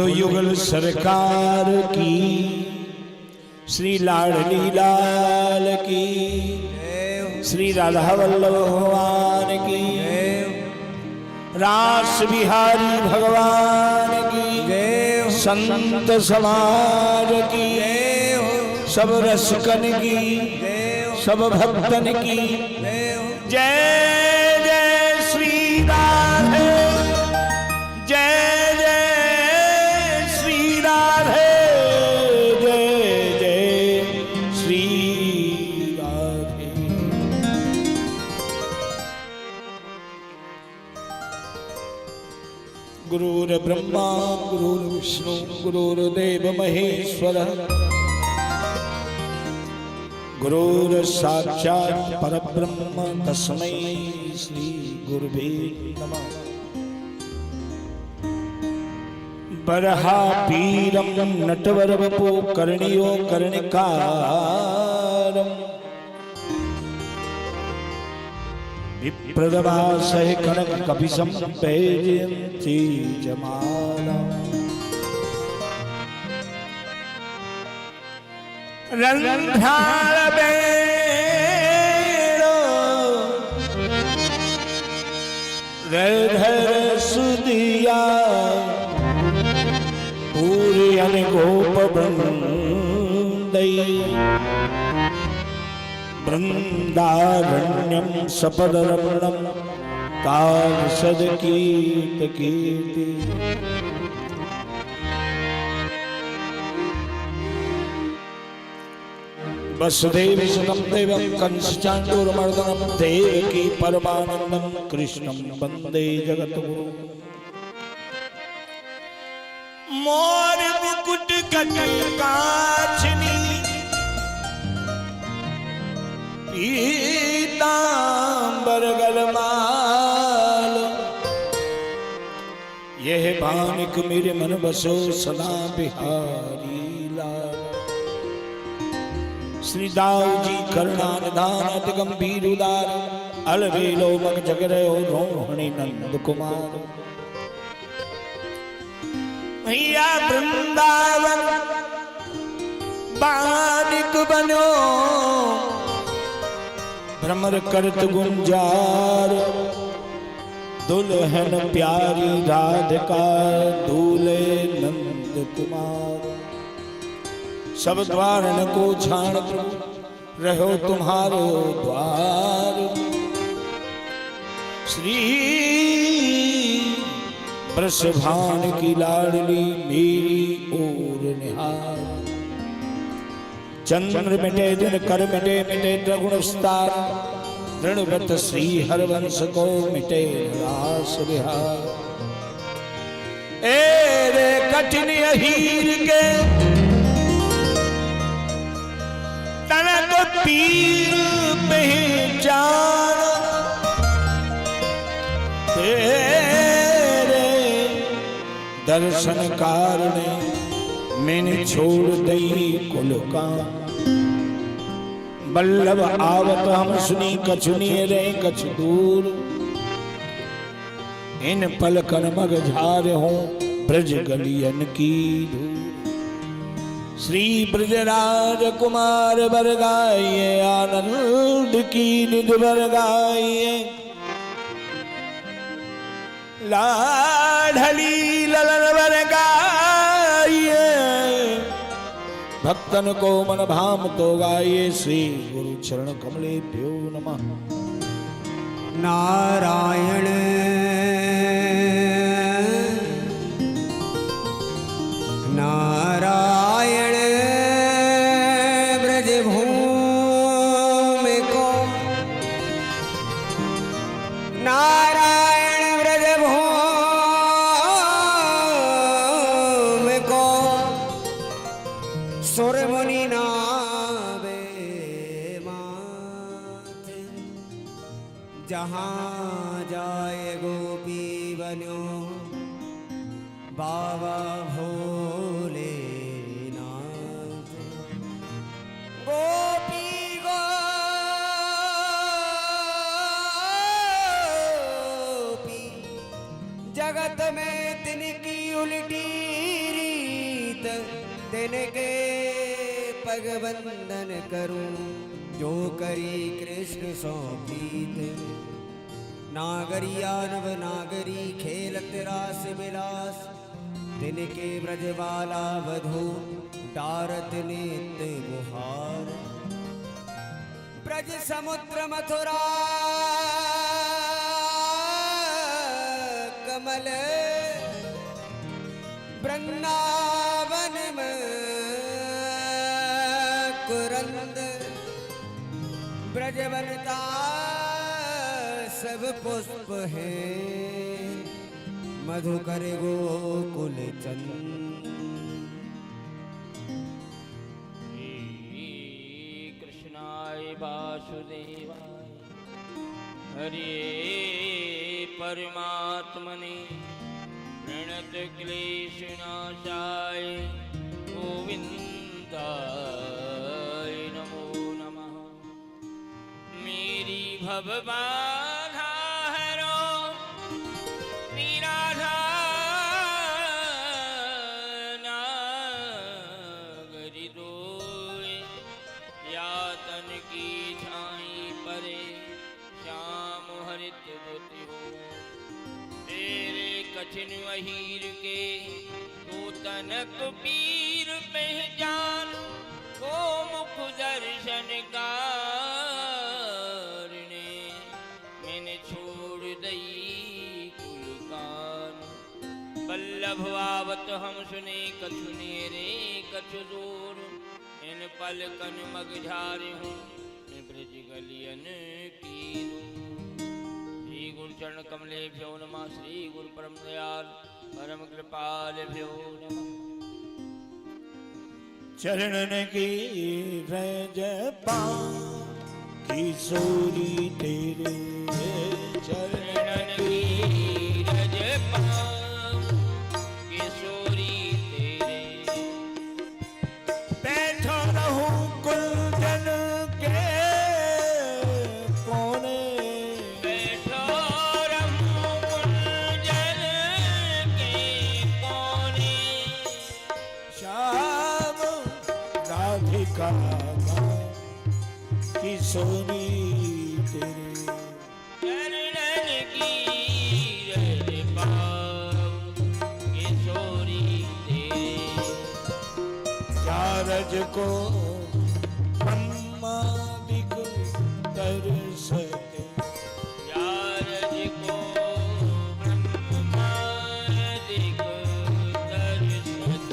युगल सरकार की, श्री लाडली लाल की, श्री राधा वल्लभ भगवान की, रास बिहारी भगवान की, संत समाज की, सब रसकन की, सब भक्तन की जय जय श्री राधे, जय जय श्री राधे, जय जय श्री राधे। गुरुर् ब्रह्मा गुरुर्विष्णु गुरुर्देव महेश्वर, गुरुर् साक्षात् परब्रह्म तस्मै श्री गुरुवे नमः। बरहापीरं नटवरवपु कर्णियो कर्णिकारम्, विप्रदवासः कनककपिशं वैजयन्ती जमालम्। रंध्राल बेड़ो रधर सुदिया, पूर्यन गोप वृंदई, वृंदारण्यम सपदरमणम तारसद कीर्त कीर्ति। वसुदेव सुतं देवं कंसचाण्डूरमर्दनं, देवकी परमानंदं कृष्णं वंदे जगद्गुरुं। मोर मुकुट कटकाछनी, पीतांबर गलमाल, यह बानिक मेरे मन बसो सदा बिहारी लाल। श्री दाऊ जी करुणानिधान अति गंभीर उदार, अलबेलो मग जगरयो रोहिणी नंद कुमार। भैया वृंदावन बानिक बनो, भ्रमर करत गुंजार, दुल्हन प्यारी राधिका दूल्हे नंद कुमार। सब द्वारन को छाण रहो तुम्हारो द्वार, श्री वृषभान की लाडली मेरी ओर निहार। चंद्र मिटे दिन कर मिटे, मिटे त्रिगुण विस्तार, दृढ़व्रत श्री हरवंश को मिटे रास विहार। ए रे कठिन हीर के तनक पीर पहचान, तेरे दर्शन कारणे मैंने छोड़ दई कुल काम। बल्लभ आवत हम सुनी, कछुनी रे कछ दूर, इन पलकन मग झार हो ब्रज गलियन की धूल। श्री ब्रजराज कुमार बर गाइए, आनंद की निध बर गाइए। लाडली ललन बर गाइए, भक्तन को मन भाम तो गाइए। श्री गुरु चरण कमलेभ्यो नमः। नारायण नारायण ब्रजभूमि को, नारायण ब्रजभूमि को, सुर मुनि नावे माथे। जहाँ जाए गोपी बनो बाबा भोलेनाथ। गोपी गोपी जगत में तिनकी उल्टी तिनके पग बंदन करूं जो करी कृष्ण सो प्रीत नागरिया नव नागरी खेलत रास विलास तिनके ब्रजवाला वधू डारत नित्य गुहार ब्रज समुद्र मथुरा कमल वृंदावन में कुरंद ब्रजवनता सब पुष्प है मधुकर गोकुल चंद कृष्णाय वासुदेवाय हरे परमात्मने प्रणत क्लेशनाशाय गोविंदाय नमो नमः। मेरी भवबाधा हरो निराधारी दोए यातन की छाई परे श्याम हरित बुद्धि हो तेरे कठिन वहीर के तो तनक पीर पहचान को मुख दर्शन कारणे मैंने छोड़ दई कुल कान बल्लभ आवत हम सुने कछुने रे कछु दूर इन पलकन मग झारे हूँ ब्रज गलियन की श्री गुरु चरण कमले भ्यो नमः। श्री गुरु परम दयाल परम कृपाल भ्यो नमः। चरणन की रज किशोरी तेरे चरणन की रज किशोरी तेरे बैठो रहूं कुंजन के कोने बैठो रहूं कुंजन के कोने श्याम राधिका किशोरी तेरे चरणन की रज किशोरी तेरे चारज को ब्रह्मा दिख दर्शते यारज को ब्रह्मादिक दर्शत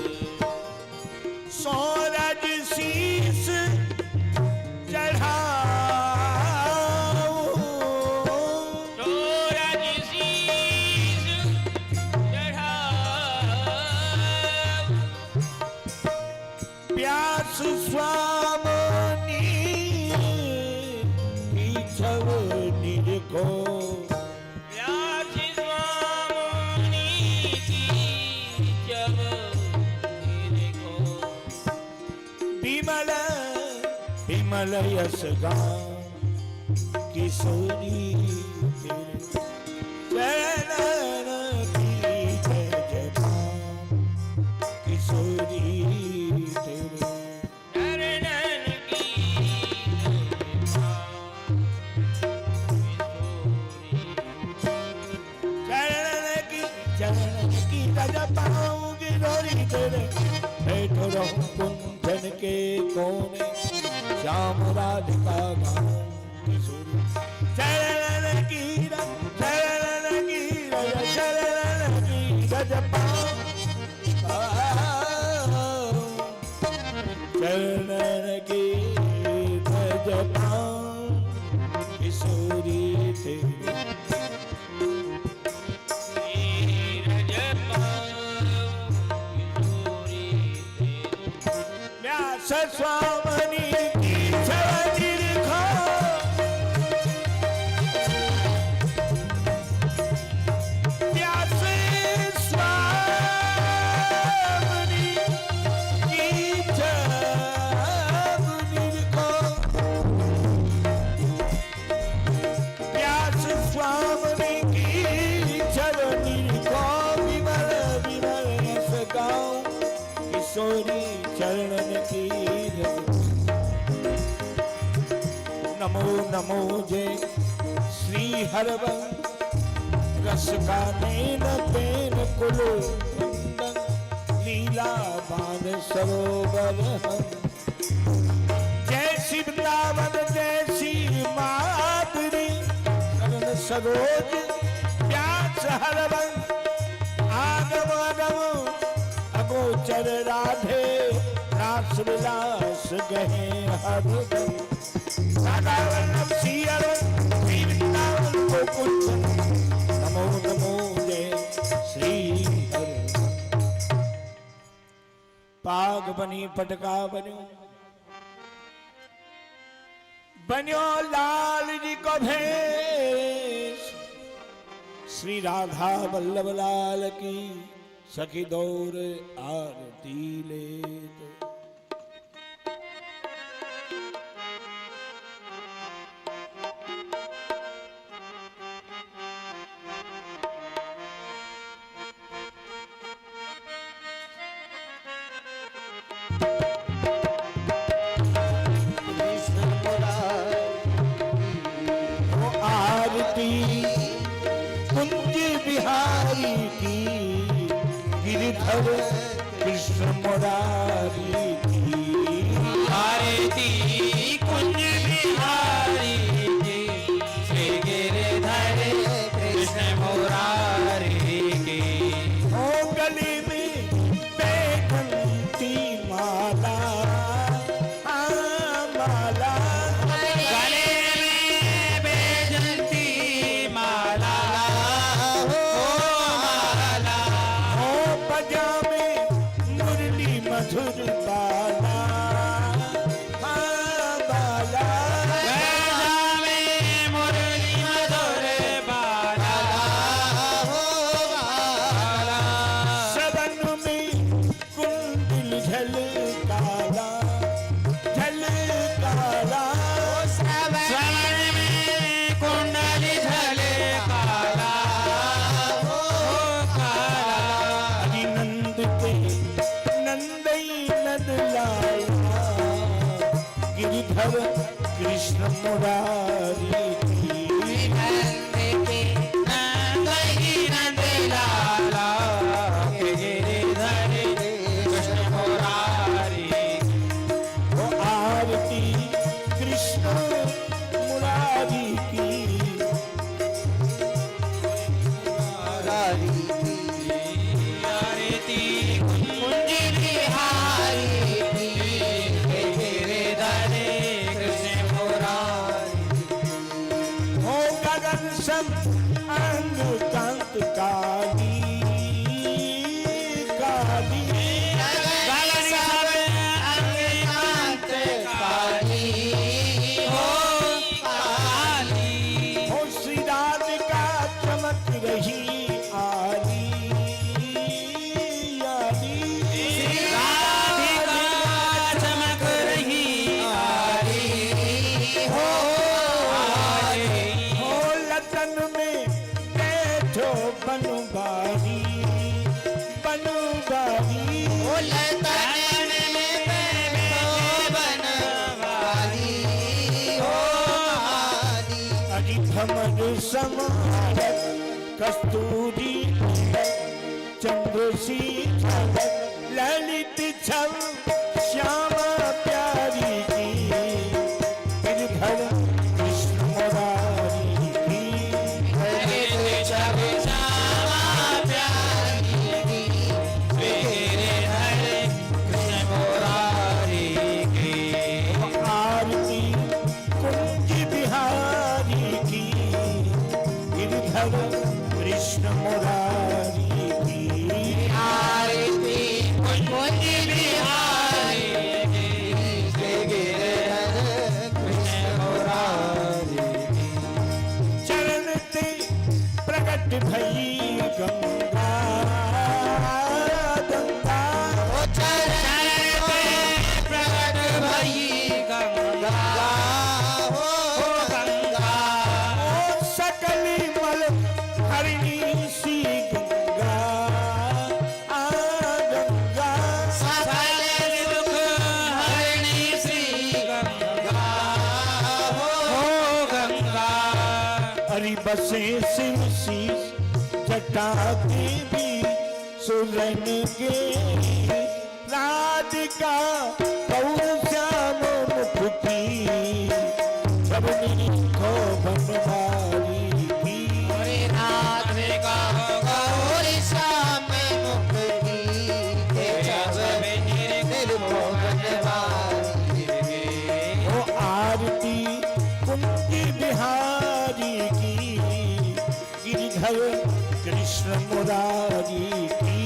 सोरज शीस चढ़ाओ सूरज शीस चढ़ाओ प्यास स्वामी पीछव निरखो व्यास स्वामी की जब देखो विमल विमल यश गान किशोरी तेरे चरणन की जय जयकार किशोरी तेरे चरणन की चरणन की रज पाऊंगी डोरी तेरे बैठो रहूं कुंजन के कोने श्याम राधिका गाऊं किशोरी चरणन की रज पाऊं चरणन की रज पाऊं किशोरी तेरे व्यास स्वामी की छवि दिखो व्यास स्वामी की छवि दिखो व्यास स्वामी की छवि दिखो विमल विमल यश गाऊं किशोरी चरणन की धूल। नमो नमो जय श्री हरवंश रस का नैन पेन कुल वंदन लीला बाण सरोवर हम। जय शिवतावन जय श्री माधुरी शरण सरोज व्यास हरवंश आगम अगम अगोचर राधे रास विलास गहे हरदम। राधा वल्लभ श्री हरवंश श्री वृंदावन गोकुल चंद्र। नमो नमो जय श्री हरवंश। पाग बनी पटका बन्यो बन्यो लाल जी को भेष। श्री राधा वल्लभ लाल की सखी दौर आरती ले तो। कुंज बिहारी की गिरधर कृष्ण मुरारी की आरती कुंज बिहारी की श्री गिरधर कृष्ण मुरारी की। ओ गली में बैठती माला माला गले में बैजंती माला माला ओ बजा में मुरली मधुर बाला बाला गला में मुरली मधुर बाला बाला सदन में कुंडल झलकाला झलकाला। श्रवण में कुंडली झले काला काला। हरिनंद के नंदई नद लाया गिरिधर कृष्ण मुरारी की। ओ आरती कृष्ण मुरारी की। हो गगन सब अंग कांत काली काली। हो श्री राधिका चमक रही आली आली। हो लतन में बैठो बनवारी बनवारी। अरि भमर समारत कस्तूरी चंद्रसी ललित छम श्यामा प्यारी की गिरधर कृष्ण मुरारी की। आरती कुंज बिहारी की गिरधर कृष्ण मुरारी की। आरती कुंज बिहारी सकल दुख हरणी श्री गंगा हो गंगा। हरि बसे शिव शीश जटा के भी सुरन के राधिका कौर श्याम मुख की सबनी को बनवारी की। राधिका गौर श्याम मुख की वो आरती कुंती बिहारी की गिरधर कृष्ण मुरारी की।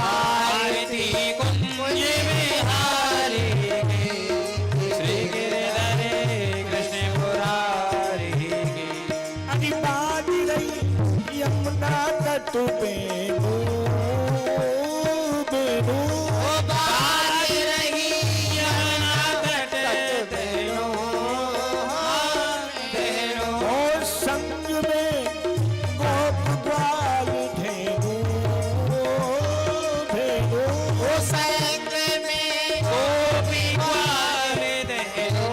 आरती कुंज बिहारी की श्री गिरधर कृष्ण मुरारी की। अरे बाजी रही यमुना तट पे बेनू बाज रही यमुना तट तेरो तेरो। और संग में गोप ग्वाल धेनु धेनु। ओ संग में गोपी ग्वाल धेनु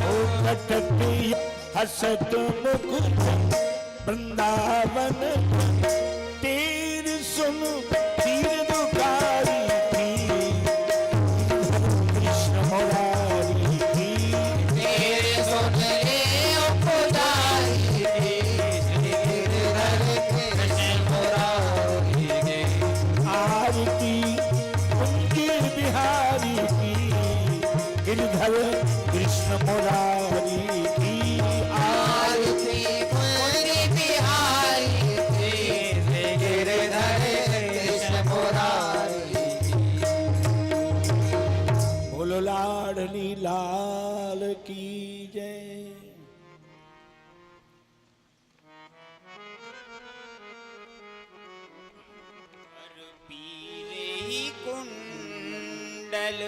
ओ कटती हसत मुख वृंदावन तीर सुन तीर दुकारी थी कृष्ण मुरारी की। तेरे सुन ले ओ पुजारी श्री गिरधर कृष्ण मुरारी के। आरती कुंज बिहारी की गिरधर कृष्ण मुरारी की। आरती कुंज बिहारी श्री गिरधर कृष्ण मुरारी की। बोलो लाडली लाल की जय। पीरे ही कुंडल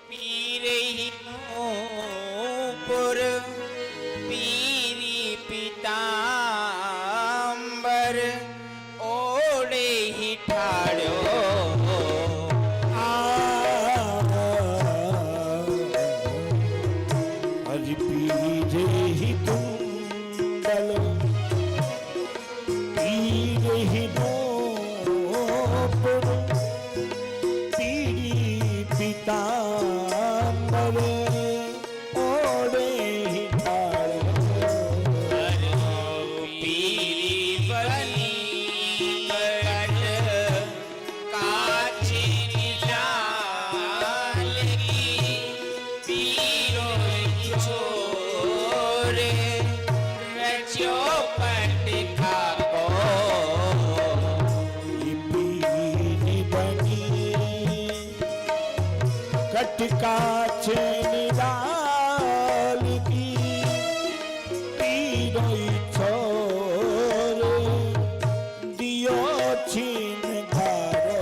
पीरे ही नूपुर पीरी पीतांबर ओढ़े ही ठाड़ो। हरि पीजे ही कुंडल पीरे ही नूपुर पीरी पीतांबर ओढ़े ही पीरी बनी कट काची लाल की पीरो छोरे चौपट खाको। पीरी बनी कटका निराल की पीरोई छोर दियो छीन धारो।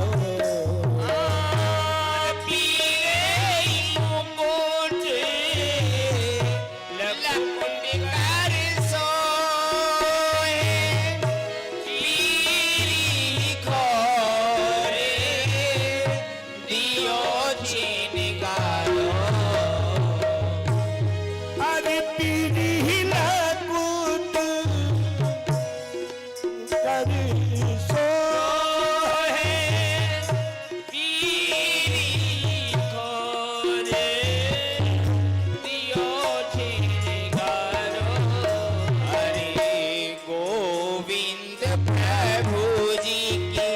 अरे पीरी लगुत कर सो गोविंद प्रभु जी की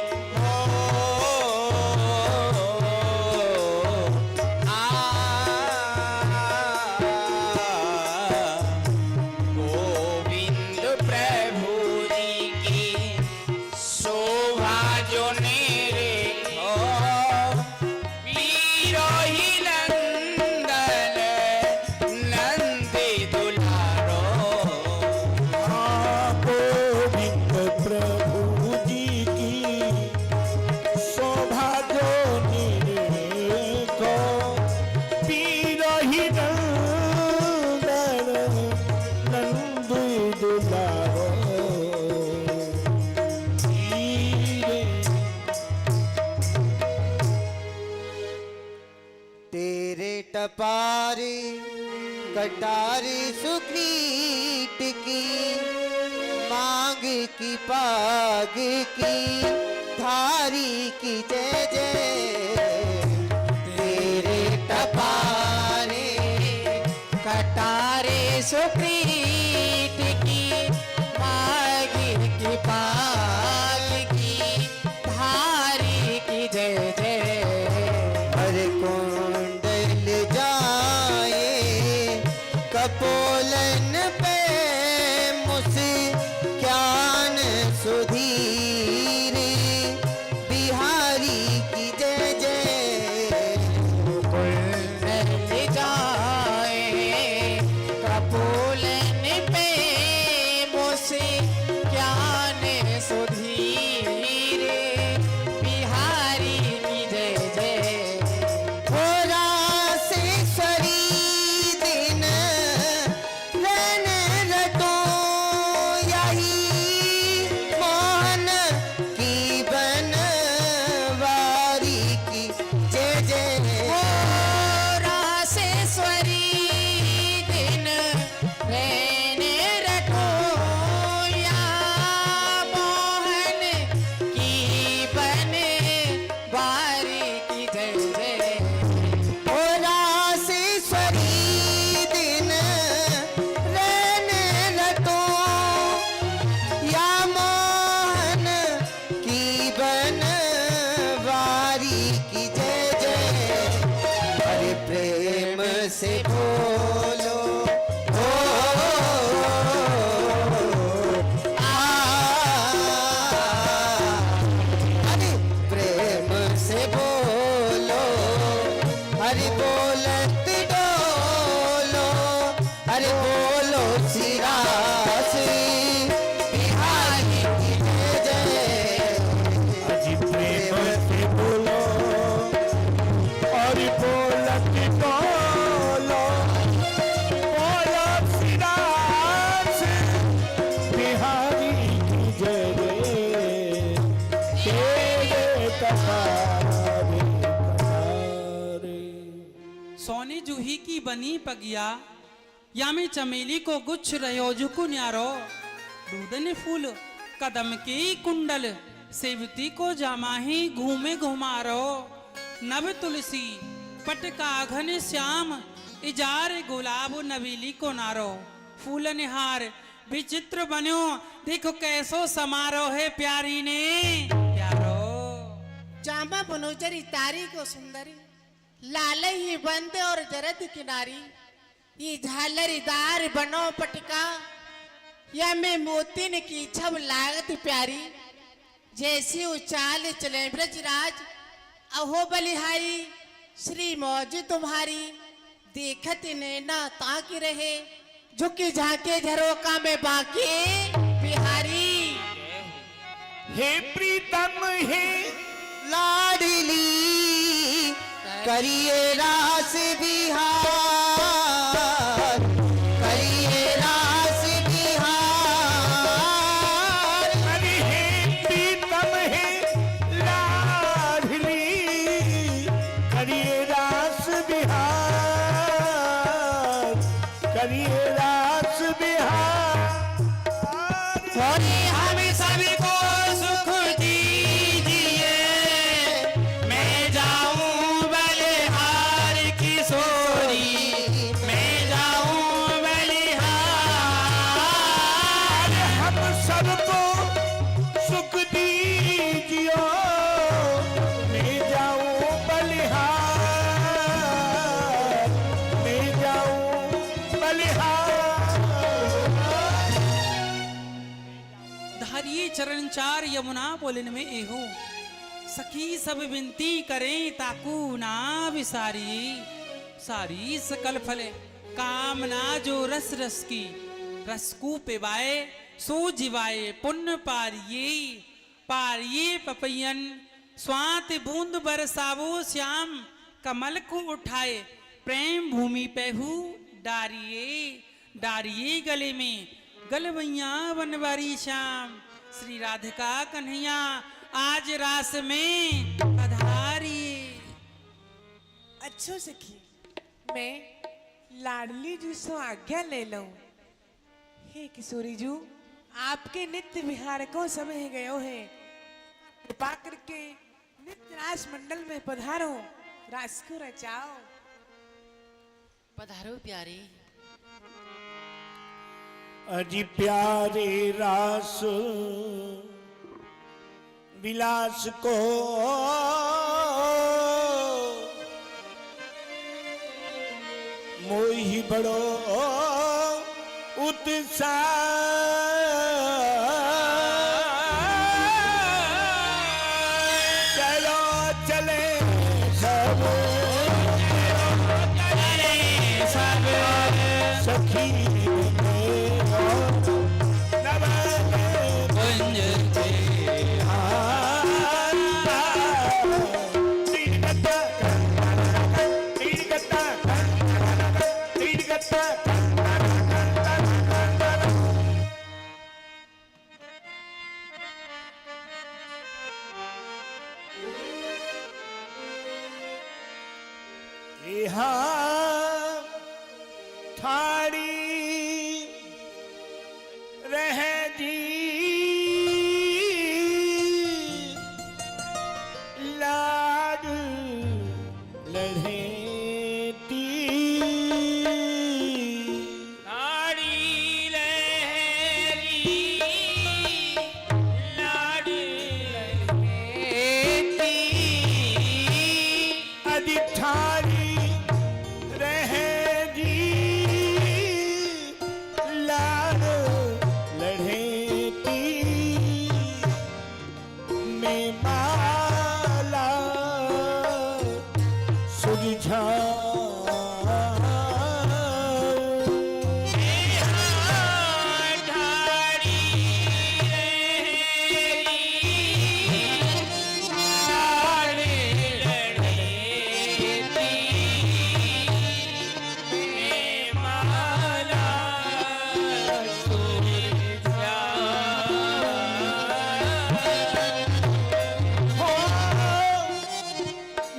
गोविंद प्रभु जी की शोभा जो नेरे वीरो ही नंदन नंदी दुलारो। गोविंद प्रभु जी की शोभा जो को पीरो ही नंदन नंदू दुलारो। धीरे टपारी कटारी सुग्रीट की मांग की पाग की धारी की जय जय तेरे टपारे कटारे सुप्रीत की मांग की पाग की धारी की जय जय हर कुंडल जाए कपोलन पे मुस्कान सुधीर बिहारी की जय जय ले जाए कपोलन पे मोसे ज्ञान सुधीर बिहारी की जय जय हो रासेश्वरी दिन रन रटो यही मोहन की बनवारी की जय जय रासेश्वरी दिन रहने रखो या मोहन की बने बारी की जय जय हो रासेश्वरी दिन रन रटो या मोहन की बनवारी की जय जय अरे प्रेम से बोलो हो अरे प्रेम से बोलो हरि बोलत डोलो हरि बोलो सिरासी बिहारी की जय जय अजी प्रेम से बोलो और बोलत बोलो बोलो सिराज बिहारी की जय जय तेरे कहारे कहारे। सोने जूही की बनी पगिया या में चमेली को गुच्छ रहो झुकु न्यारो दूधन फूल कदम के कुंडल सेवती को जामाही घूमे घुमारो नभ तुलसी पटका घन श्याम इजार गुलाब नवीली को नारो फूल निहार विचित्र बन्यो देखो कैसो समारोह है प्यारी ने प्यारो जामा बनोजरी तारी को सुंदरी लाल ही बंद और जरद किनारी ये झालरीदार बनो पटका या मैं मोतिन की छब लागत प्यारी जैसी उचाल चले ब्रजराज अहो बलिहारी श्री मौज तुम्हारी देखत नैना ताकि रहे झुकी झाके झरोका में बाकी बिहारी हे प्रीतम हे लाडली करिए रास बिहार करिए रास बिहार अरे हे प्रीतम हे लाडली करिए रास बिहार करिए रास बिहार होने हम सभी को सुख दीजिए मैं जाऊं बलिहार किशोरी मैं जाऊं बलिहार हम सबको सुख दीजियो मैं जाऊं बलिहार मैं जाऊं बलिहार। धारिये चरण चार यमुना बोलन में एहो सखी सब विनती करें ताकू ना विसारी सारी सकल फले कामना जो रस रस की रस को पिवाए सो जिवाए पुण्य पारिये पपैयन स्वात बूंद बरसावो श्याम कमल को उठाए प्रेम भूमि पेहू डारिये गले में गलवैया बनवारी श्याम श्री राधिका कन्हैया आज रास में पधारिए। अच्छो सखी मैं लाडली जी से आज्ञा ले लूं। हे किशोरी जू, आपके नित्य विहार को समय गयो है, कृपा करके नित्य रास मंडल में पधारो, रास को रचाओ। पधारो प्यारे। अजी प्यारे रास विलास को मोहि बड़ो उत्साह, चलो चले सब सखी थाड़ी रह जी लाड लड़ेती, थाड़ी लहरी लाड लहरी, अजी थाड़ी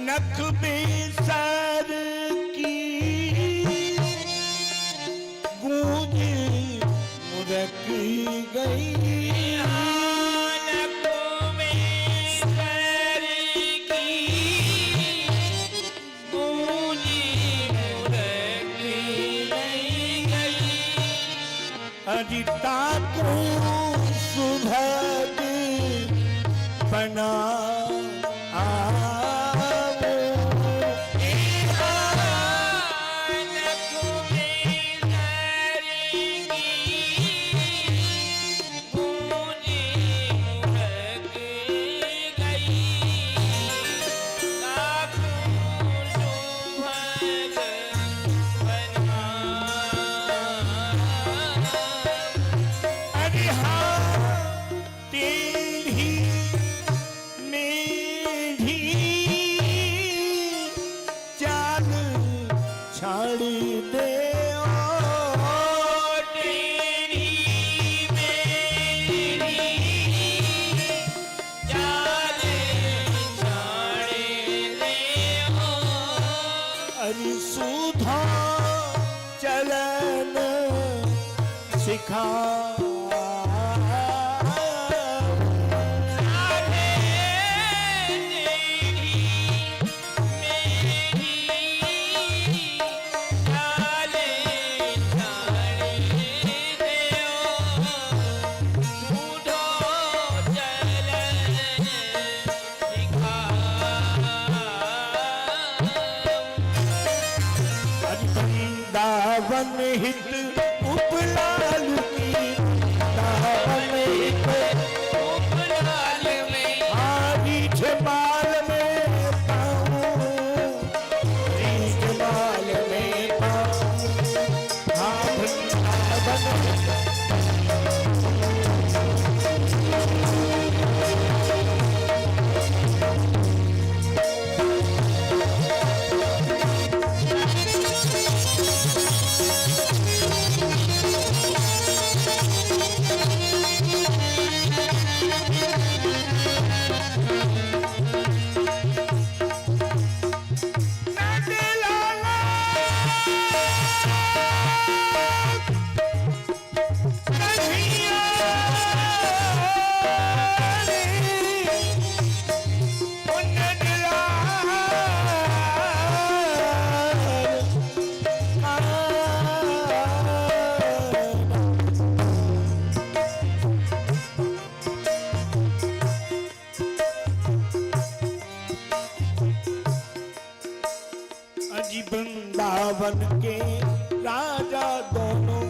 नख बेसर की गूंज मुरक गई, नख बेसर की गूंज मुरक गई, अजिता को सुभग बना सुधा चलन सिखा दावन हित उपलाल की, दावन हित उपलाल में आरी जमाल में पाऊं, जमाल में पाऊं, हाँ वृंदावन वृंदावन के राजा दोनों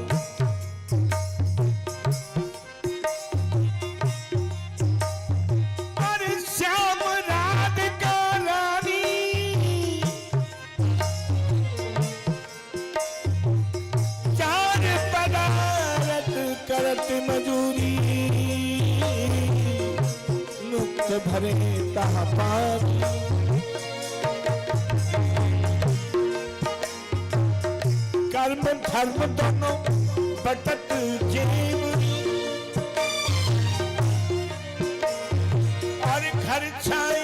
और श्याम राधिका रानी चार पदारत करत मजूरी मुक्त भरे तह पारी कर्म धर्म दोनों बटत जेवरी और घर छाए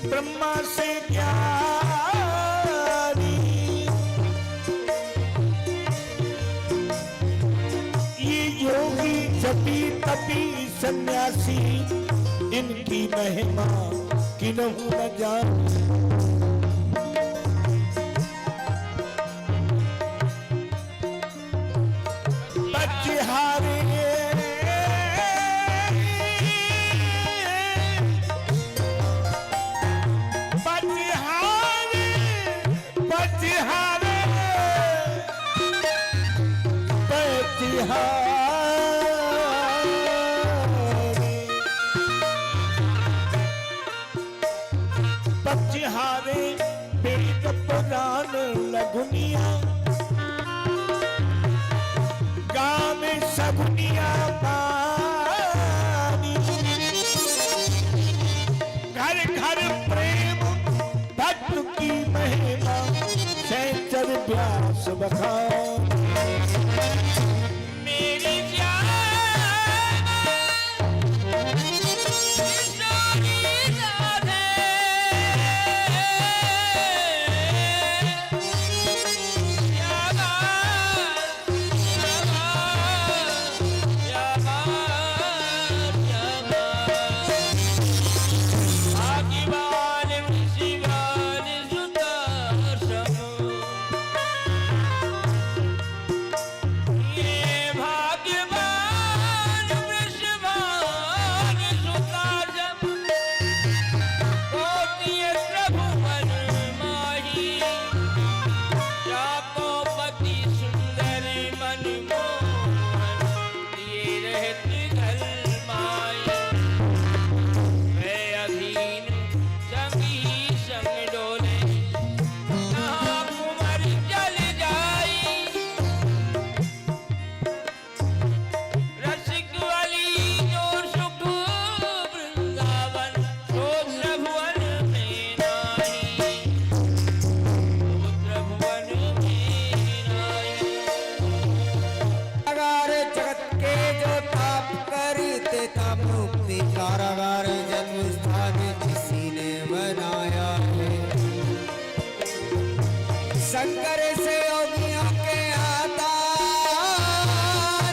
ब्रह्मा से ज्ञानी ये योगी जपी तपी सन्यासी इनकी महिमा किन्हू न जान बचिहारे बचिहारे बचिहारे बचिहारे वेद पुराण लघुनिया गाँव में सगुनिया पानी घर घर प्रेम भक्त की महिमा सैचर व्यास बखान मेरी जान किशोरी राधे कारागार जन्म स्थान किसी ने बनाया है शंकर से योगियों के आता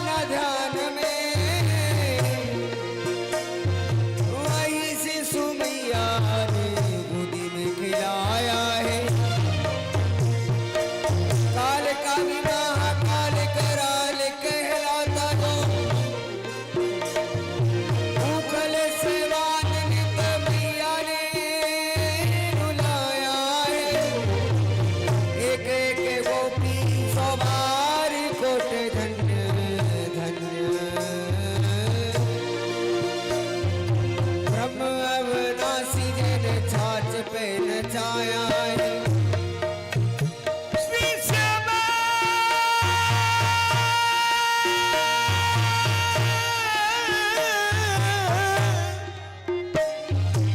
न ध्यान में वही शिशु मैया ने गोदी में खिलाया है काल का विवाह काल कराल कहलाता जो पे नचाया है श्री श्यामा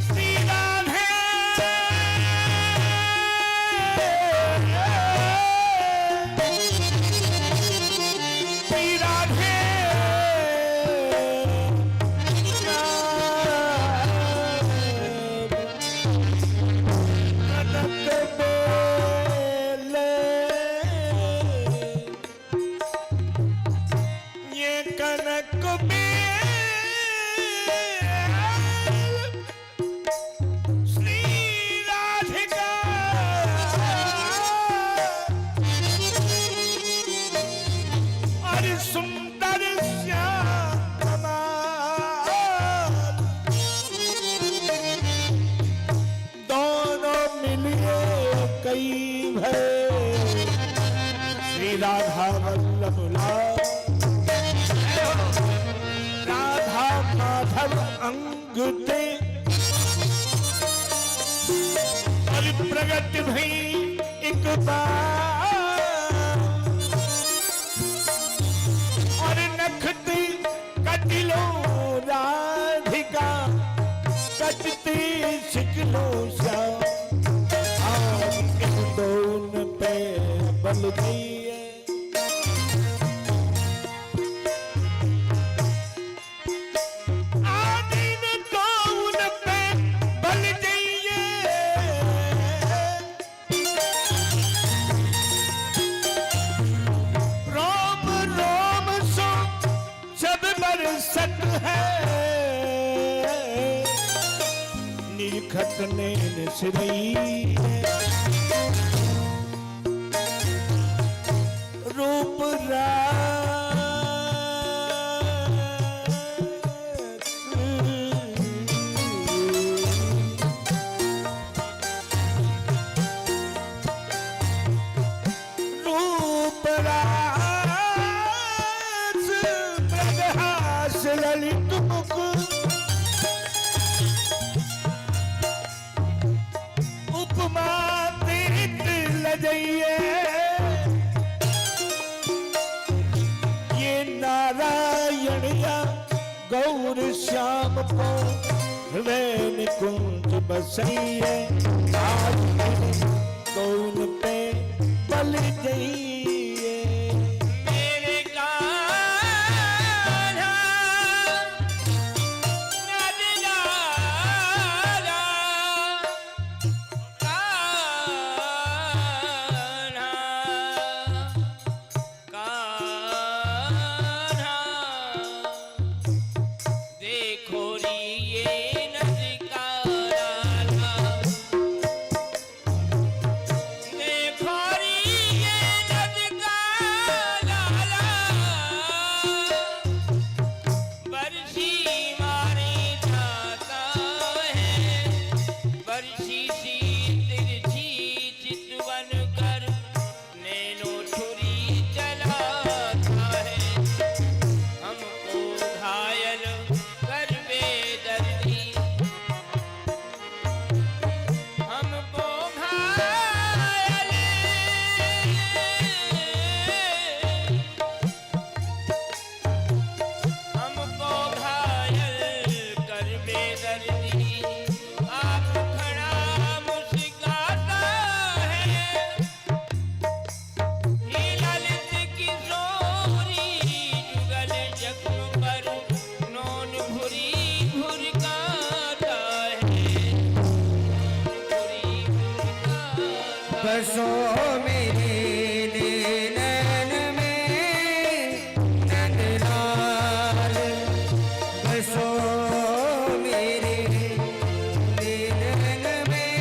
श्री राधे श्री राधे सुंदर श्याम दोनों मिलिए कई भय वल्लभ लाल राधा माधव अंग ते और प्रगट भई एक बार और नखती कटिलो राधिका कटती शिकलो श्याम दोन पे बल दिए आदिन दोन पे बल दिए रोम रोम सो सब बरसत है निरखत नैन श्री रूप रास प्रदहास ललित मुख उपमा तीर्थ लजइए नारायणिया गौर श्याम को हृदय कुंज बसइए आज कौन पे बल जइए मेरे कान्हा नंदलाला कान्हा कान्हा देखो री ये नजकारा देखो री ये नजकारा बरसी मारे जाता है बरसी सी तिरछी चितवन कर नैनो छुरी चलाता है हमको घायल कर बेदर्दी हमको घायल हमको घायल कर बेदर्दी आप खड़ा मुस्कुराता है ही ललित किशोरी जुगल जख्म पर नौन भुरी भुरकाता है भुरी भुरकाता बसो मेरे नैन में नंदलाल बसो मेरे नैन में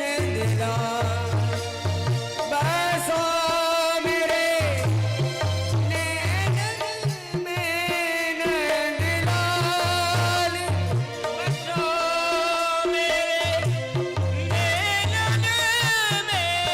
नंदलाल बसो मेरे नैन में नंदलाल बसो मेरे नैनन में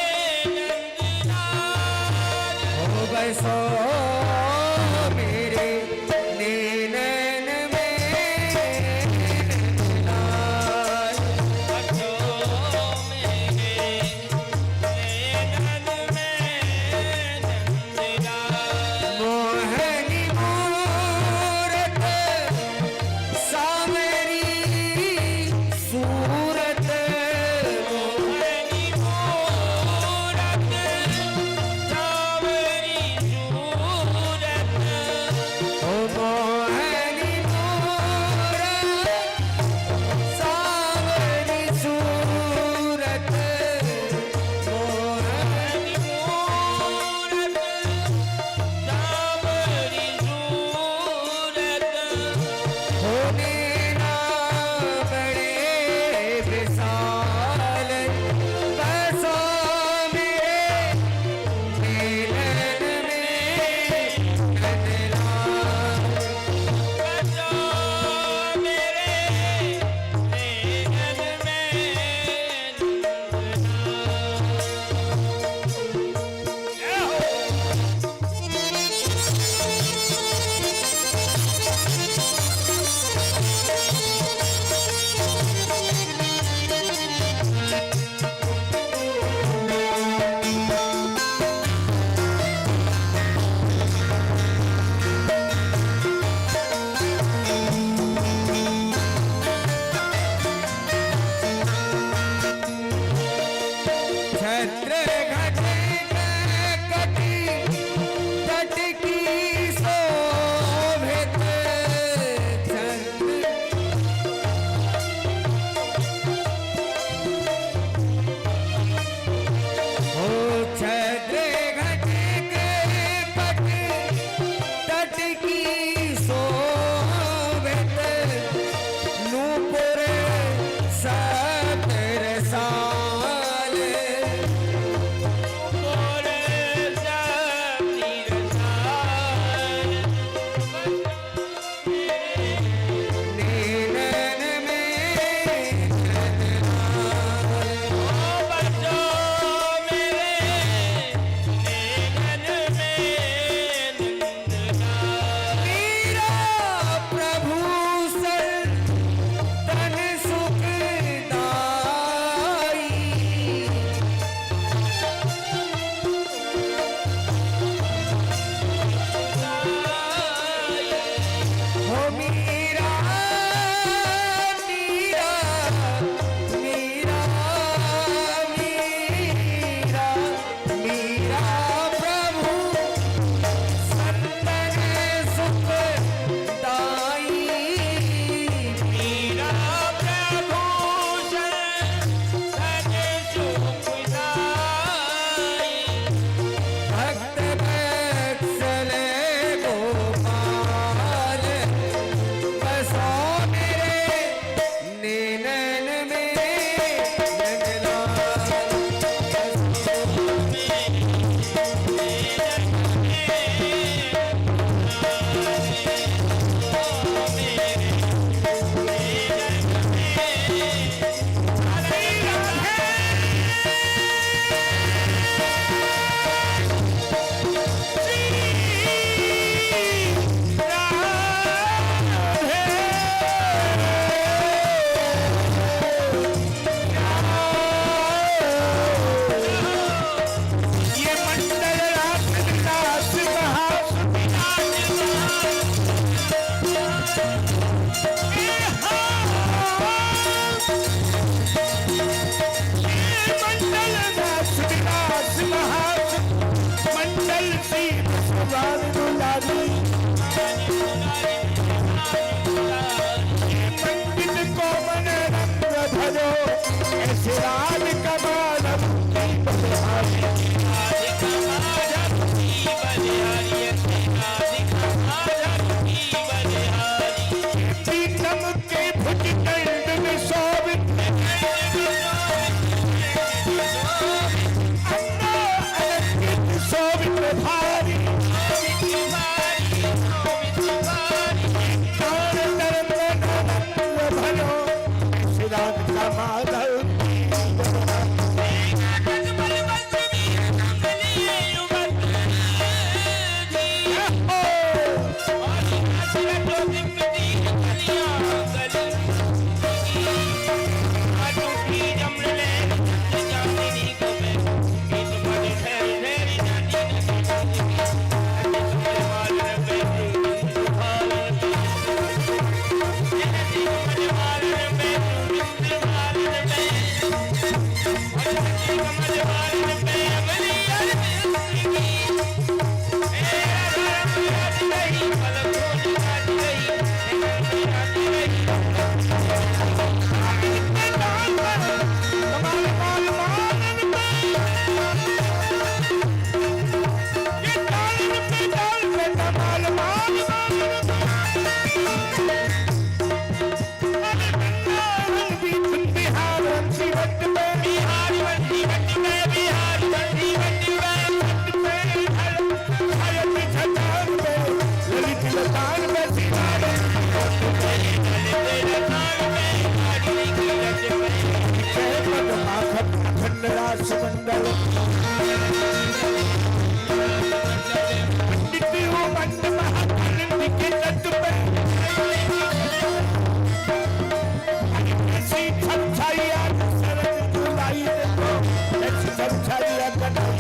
कैलाश मंडल पंडित हो मंड महाकाल के तट पे ऐसी छछाइया शरण जुलाई देखो ऐसी छछाइया कटाई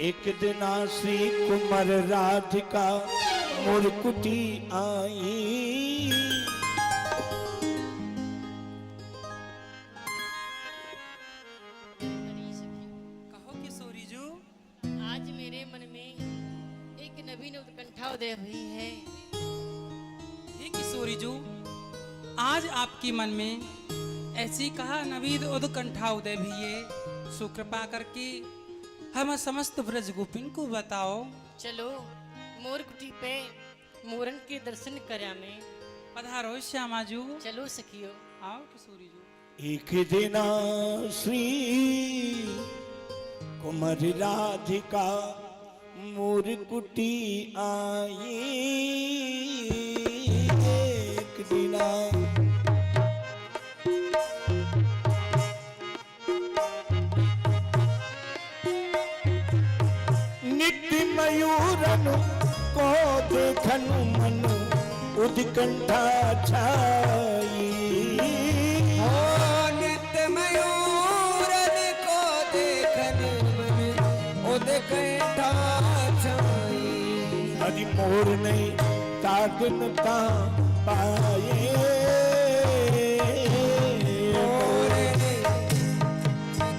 एक दिना श्री कुमार राधिका मुरकुटी आई कहो किशोरी जी। आज मेरे मन में एक नवीन उत्कंठा उदय हुई है। हे किशोरी जी, आज आपके मन में ऐसी कहा नवीन उत्कंठा उदय भी है, सो कृपा करके हम समस्त ब्रज गोपिन को बताओ। चलो मोर कुटी पे मोरन के दर्शन करा में। पधारो श्यामा जी। चलो सखियो। आओ किशोरी जी। एक दिना श्री कुमार राधिका मुरकुटी आई एक दिना मयूरन को देखन मन उद्कंठा छाई हो नित्य मयूरन को देखन मन उद्कंठा छाई हरि मोर नहीं तागन ता पाए मोर नहीं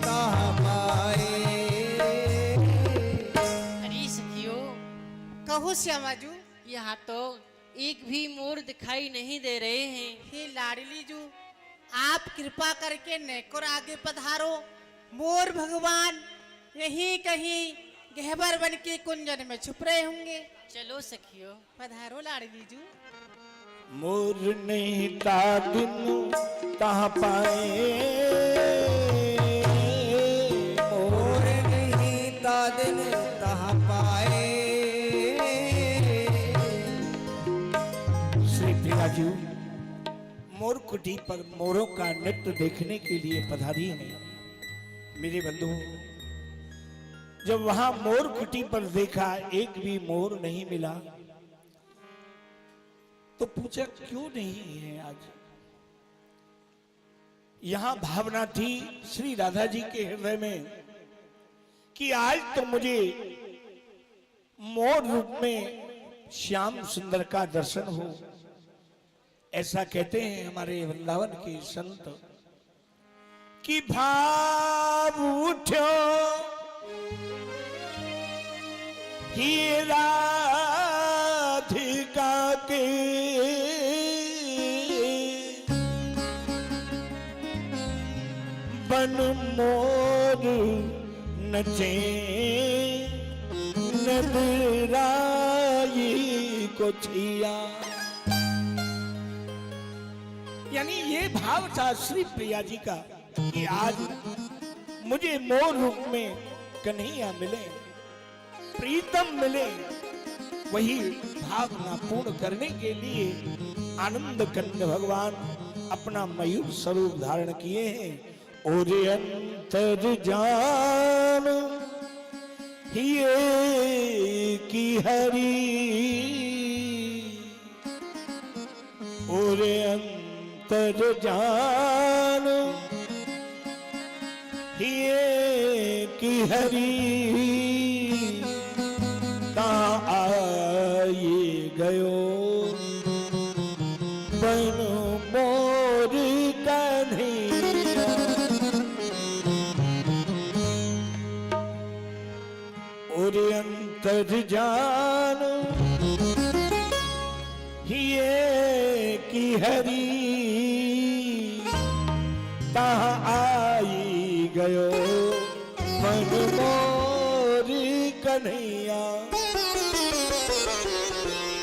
ता पाए। अरे सखियो, कहो श्यामाजू। यहाँ तो एक भी मोर दिखाई नहीं दे रहे हैं। हे लाडली जू, आप कृपा करके नेकोर आगे पधारो। मोर भगवान यहीं कहीं गहबर बन के कुंजन में छुप रहे होंगे। चलो सखियो। पधारो लाडली जू। मोर नहीं तागन ता पाए मोर नहीं तादिन तह पाए। राजू मोर कुटी पर मोरों का नृत्य देखने के लिए पधारी है मेरे बंधु। जब वहां मोर कुटी पर देखा एक भी मोर नहीं मिला तो पूछा क्यों नहीं है आज। यहां भावना थी श्री राधा जी के हृदय में कि आज तो मुझे मोर रूप में श्याम सुंदर का दर्शन हो। ऐसा कहते हैं हमारे वृंदावन के संत कि भाव उठो ही राधिका के बन मोर नचे नदराई को छिया। यानी ये भाव था श्री प्रिया जी का कि आज मुझे मोर रूप में कन्हैया मिले, प्रीतम मिले। वही भावना पूर्ण करने के लिए आनंद कंद भगवान अपना मयूर स्वरूप धारण किए हैं। और अंतर जान ये की हरि, और अंतर जान ये की हरि, आई गयो बन मोर कन्हैया। और अंतर जान ये की हरि, तहाँ आई गयो बन मोर कन्हैया।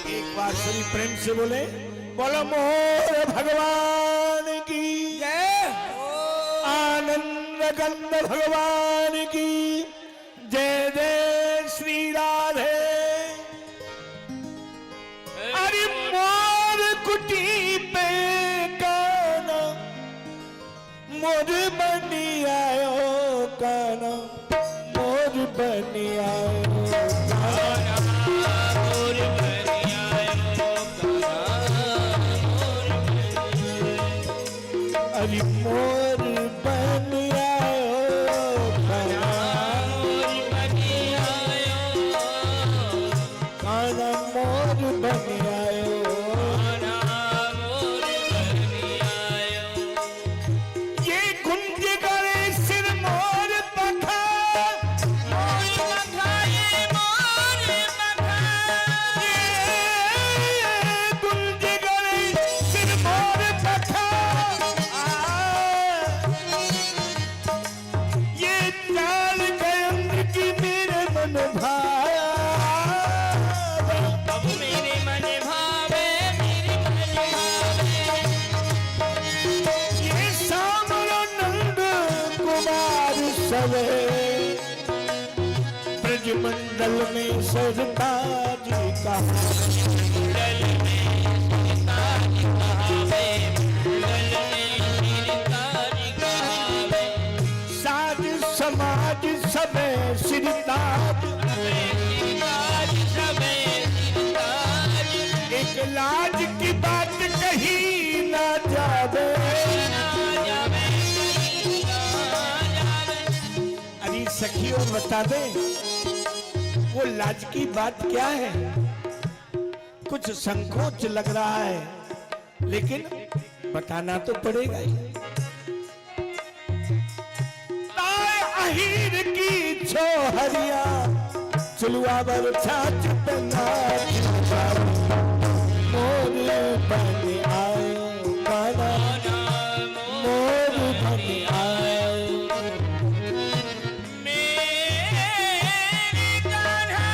एक बार श्री प्रेम से बोले, बोलो मोर भगवान की जय, आनंद कंद भगवान की जय। जय श्री राधे। अरे मोर कुटी पे काना मोर बनी आयो, काना मोर बनी आयो, काना मोर बनी आयो, अरे मोर बनी आयो, काना मोर बनी आयो, काना मोर बनी आयो, काना मोर बनी आयो। ये कुंज करे सिर मोर पखा, मोर पखा, ये मोर पखा, ये कुंज करे सिर मोर पखा। ये चाल गयंत्र की मेरे मन भाया, अब मेरे मन भावे, मेरे मन भावे। ये सामरो नंद कुमार सवे, ब्रजमंडल में सजता जी का, मंडल में सजता जी कहावे, मंडल में सजता जी कहावे। साज समाज सबे सिरताज, एक लाज की बात कही ना जावे। अरे सखियों बता दे वो लाज की बात क्या है। कुछ संकोच लग रहा है लेकिन बताना तो पड़ेगा ही। अहीर की छोहरिया चुलुआ बर छाछ बना, मोर बन आयो, काना मोर बन आयो। मेरी कान्हा,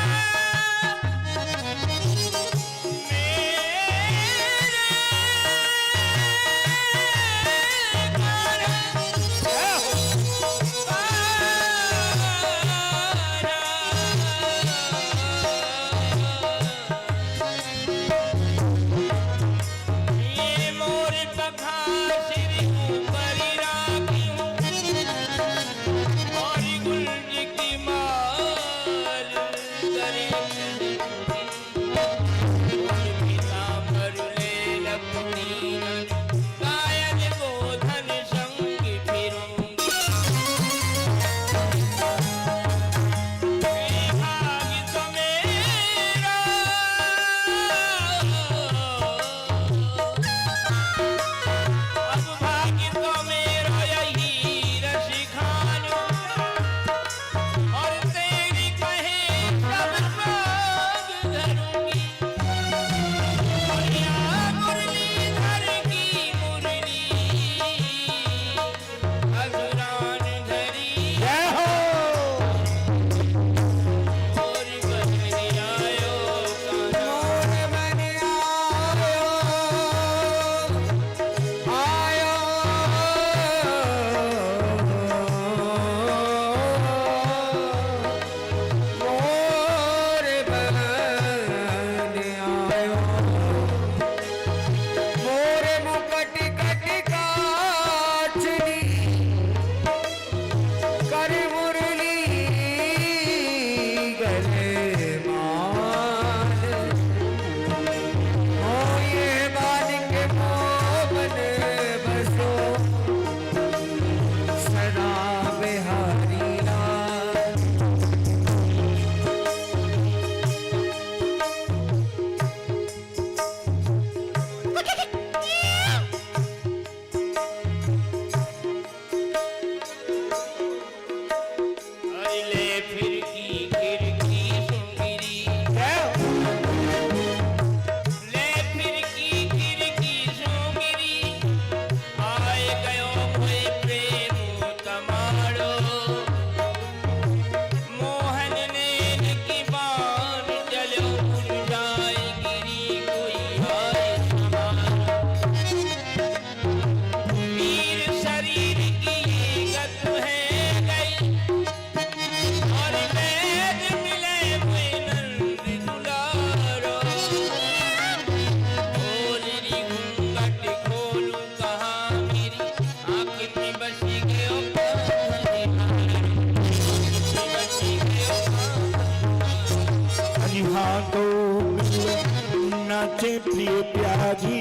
नाचे प्रिय प्यारी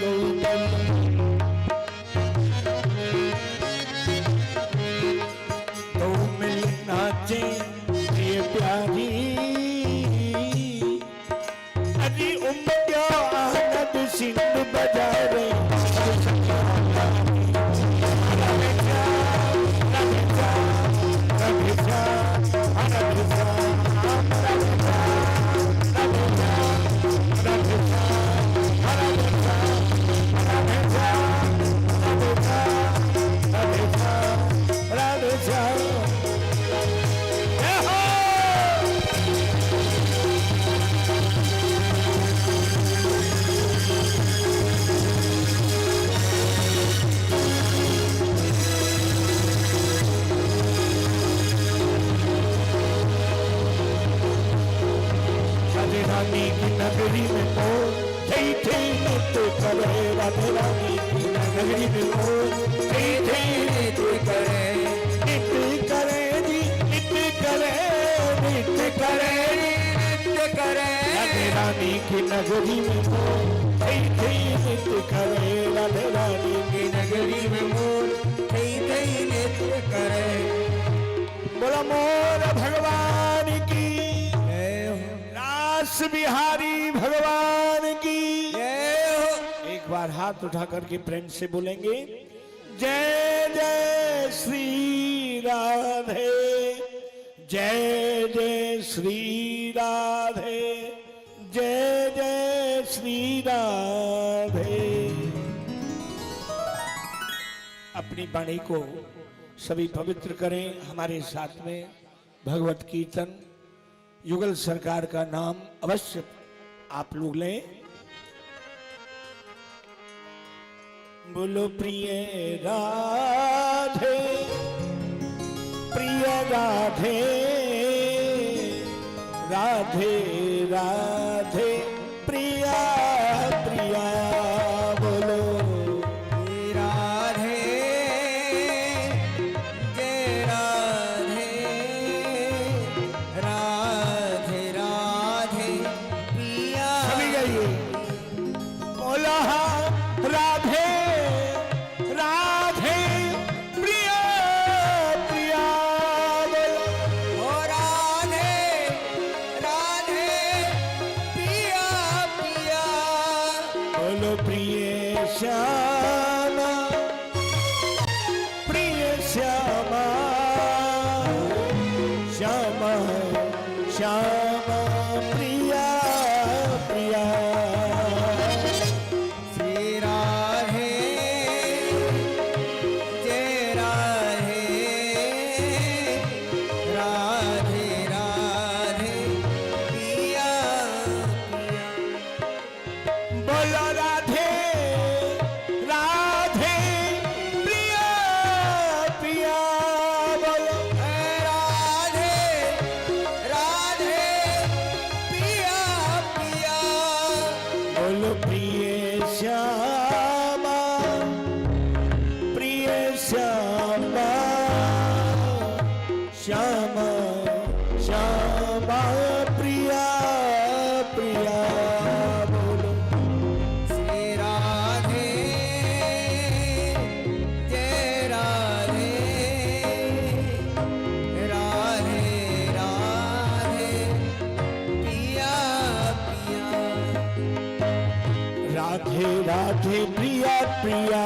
गौतम। तो मिल नाचे प्रिय प्यारी अजी उमड़ो आनंद सिंह बजा रे। रानी की नगरी में मोर थे नृत्य करे। राधे रानी की नगरी में मोर थे नृत्य करे। नृत्य करे जी नृत्य करे नृत्य करे नृत्य करे। राधे रानी की नगरी में मोर थे नृत्य करे। राधे रानी की नगरी में मोर थे नृत्य करे। बोला मोर भगवान की रास बिहारी भगवान की जय हो। एक बार हाथ उठा करके प्रेम से बोलेंगे जय जय श्री राधे जय जय श्री राधे जय जय श्री राधे। अपनी वाणी को सभी पवित्र करें। हमारे साथ में भगवत कीर्तन युगल सरकार का नाम अवश्य आप लोग लें। बोलो प्रिय राधे राधे राधे राधे प्रिया प्रिया। बोलो राधे जय राधे राधे राधे पिया। सभी गाइए बोला राधे राधे प्रिया प्रिया। बोलो ओ राधे राधे पिया पिया। बोलो प्रिय श्यामा प्रिय श्यामा श्यामा श्यामा प्रिया प्रिया। श्री राधे जय राधे राधे राधे पिया पिया। बोलो राधे राधे प्रिया प्रिया। बोलो राधे राधे पिया पिया। बोलो प्रिय श्यामा प्रिय श्यामा श्यामा श्यामा प्रिया प्रिया। बोलो श्री राधे जय राधे राधे राधे पिया पिया। राधे राधे प्रिया प्रिया।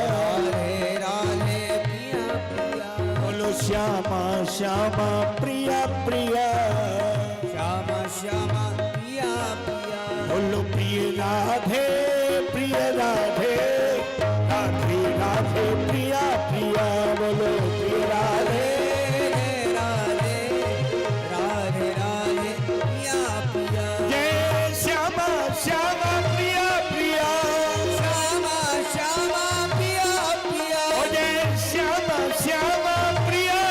राधे राधे पिया पिया। बोलो श्यामा श्यामा प्रिया प्रिया। श्यामा श्यामा पिया पिया। बोलो प्रिय राधे राधे राधे राधे प्रिया प्रिया। बोलो प्रिय राधे राधे राधे राधे पिया पिया। जय श्यामा श्यामा प्रिया प्रिया। श्यामा श्यामा पिया पिया। ओ जय श्यामा श्यामा प्रिया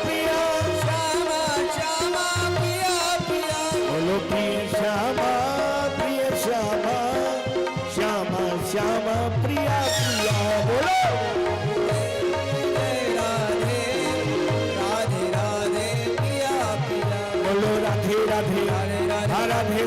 प्रिया। श्यामा श्यामा पिया पिया। बोलो प्रिय श्यामा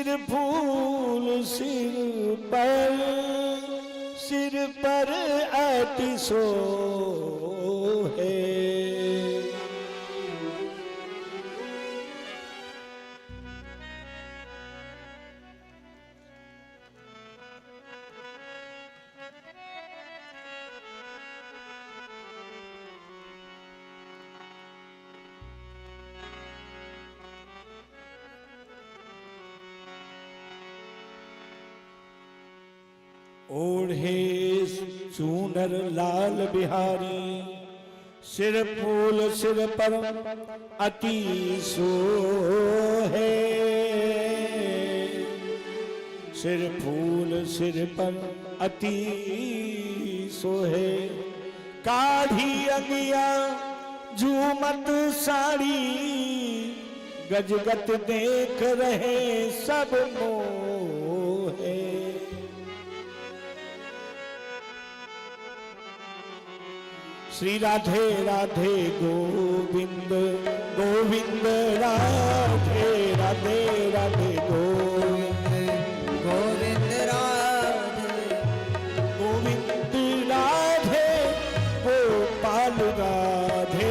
सिर फूल सिर पर अति सोहे। ओढ़े चूनर लाल बिहारी, सिर फूल सिर पर अति सोहे। सिर फूल सिर पर अति सोहे। काढ़ी अंगिया झूमत साड़ी, गजगत देख रहे सब मोहे। श्री राधे राधे गोविंद गोविंद राधे राधे राधे गोविंद गोविंद राधे गोविंद राधे गोपाल राधे।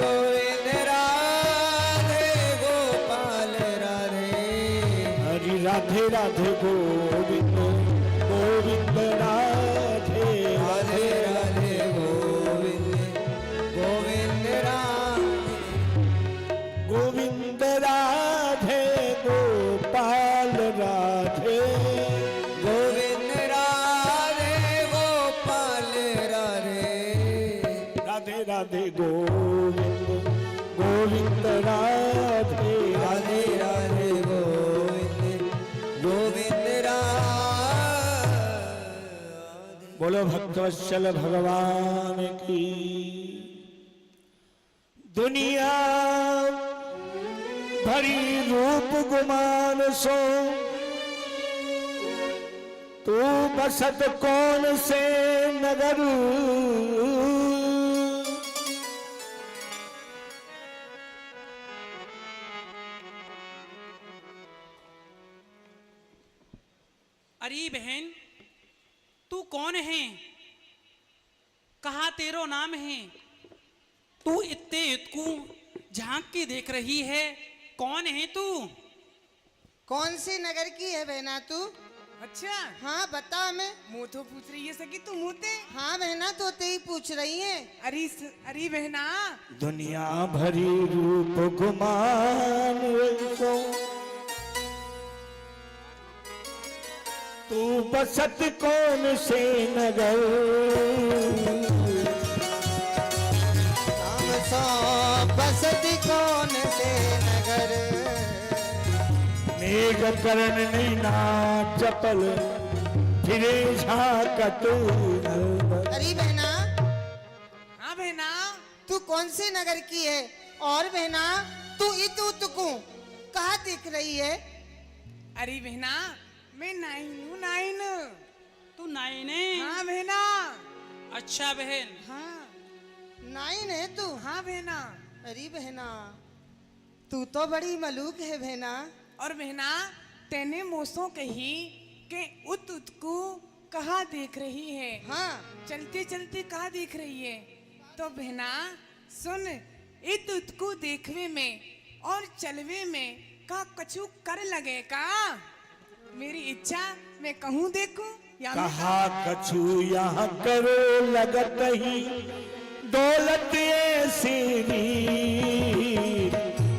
गोविंद राधे गोपाल राधे। हरि राधे राधे गोविंद गोविंद राधे राधे राधे गोविंद गोविंद राधे। गोविंद राधे गोपाल राधे। गोविंद राधे गोपाल राधे। राधे राधे गोविंद गोविंद राधे राधे राधे गोविंद गोविंद राधे। बोलो भक्तवत्सल भगवान की। दुनिया भरी रूप गुमान सो, तू बसत कौन से नगर। अरे बहन, तू कौन है? कहा तेरो नाम है? तू इतने इतकू झांक के देख रही है, कौन है तू? कौन सी नगर की है बहना तू? अच्छा हाँ बता हमें। मुँह तो पूछ रही है सकी तू मुँहते। हाँ बहना तो ते ही पूछ रही है। अरे बहना, दुनिया भरी रूप गुमान सो, तू बसत कौन से नगर। हम सो बसती कौन से नगर। मेघ करण नैना चपल फिरे झाकत। अरे बहना, हाँ बहना, तू कौन से नगर की है? और बहना तू इतू तुकू कहाँ दिख रही है? अरे बहना, मैं नाइन हूँ, नाइन। तू नाइन है? हाँ बहना। अच्छा बहन, हाँ नाइन है तू? हाँ बहना। अरे बहना तू तो बड़ी मलूक है बहना। और बहना, तेने मोसों कही कि उत को कहाँ देख रही है? हाँ चलते चलते कहाँ देख रही है? तो बहना सुन, इत को देखवे में और चलवे में का कछु कर लगे का? मेरी इच्छा मैं कहूँ देखूं या मैं कहा कछु यहाँ करो लगत ही, दौलत ऐसी